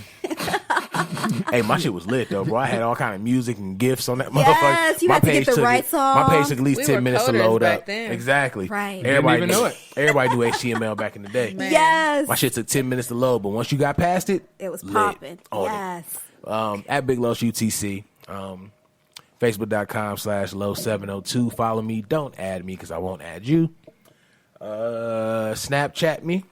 Hey, my shit was lit though, bro. I had all kind of music and gifs on that motherfucker. Yes, you my had to get page the took right My page song. took at least We 10 were minutes to coders load back up. then. Exactly. Right. Everybody Didn't even knew know it. Everybody knew HTML back in the day. Man. Yes. My shit took 10 minutes to load, but once you got past it, It was lit. popping. On it. Yes. At Big Los UTC, Facebook.com/Low702. Follow me. Don't add me because I won't add you. Snapchat me.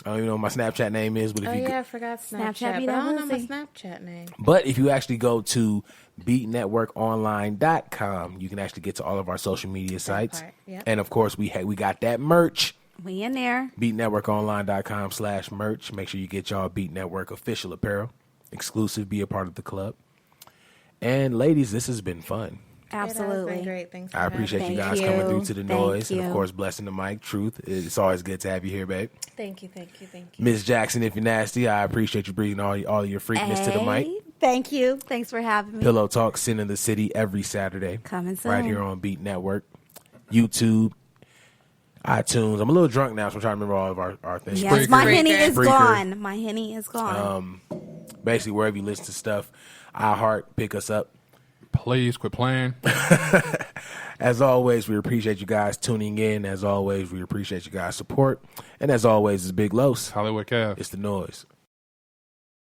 I don't even know what my Snapchat name is, but if Oh, you yeah, I forgot Snapchat Snapchat, be but I that don't know my pussy. Snapchat name. But if you actually go to beatnetworkonline.com, you can actually get to all of our social media sites. part, yep. And of course, we got that merch. We in there. beatnetworkonline.com/merch. Make sure you get y'all Beat Network official apparel. Exclusive, be a part of the club. And ladies, this has been fun. Absolutely. It has been great. Thanks for I appreciate having you me. guys Thank coming you. through to the Thank Noise. And, of you. course, blessing the mic. Truth. It's always good to have you here, babe. Thank you. Miss Jackson, if you're nasty, I appreciate you bringing all your freakness to the mic. Hey, thank you. Thanks for having me. Pillow Talk, Sin in the City, every Saturday. Coming soon. Right here on Beat Network. YouTube, iTunes. I'm a little drunk now, so I'm trying to remember all of our things. Yes, my Spreaker. Henny is Spreaker. gone. My Henny is gone. Basically, wherever you listen to stuff, iHeart, pick us up. Please quit playing. As always, we appreciate you guys tuning in. As always, we appreciate you guys' support. And as always, it's Big Los. Hollywood Kev. It's the Noise.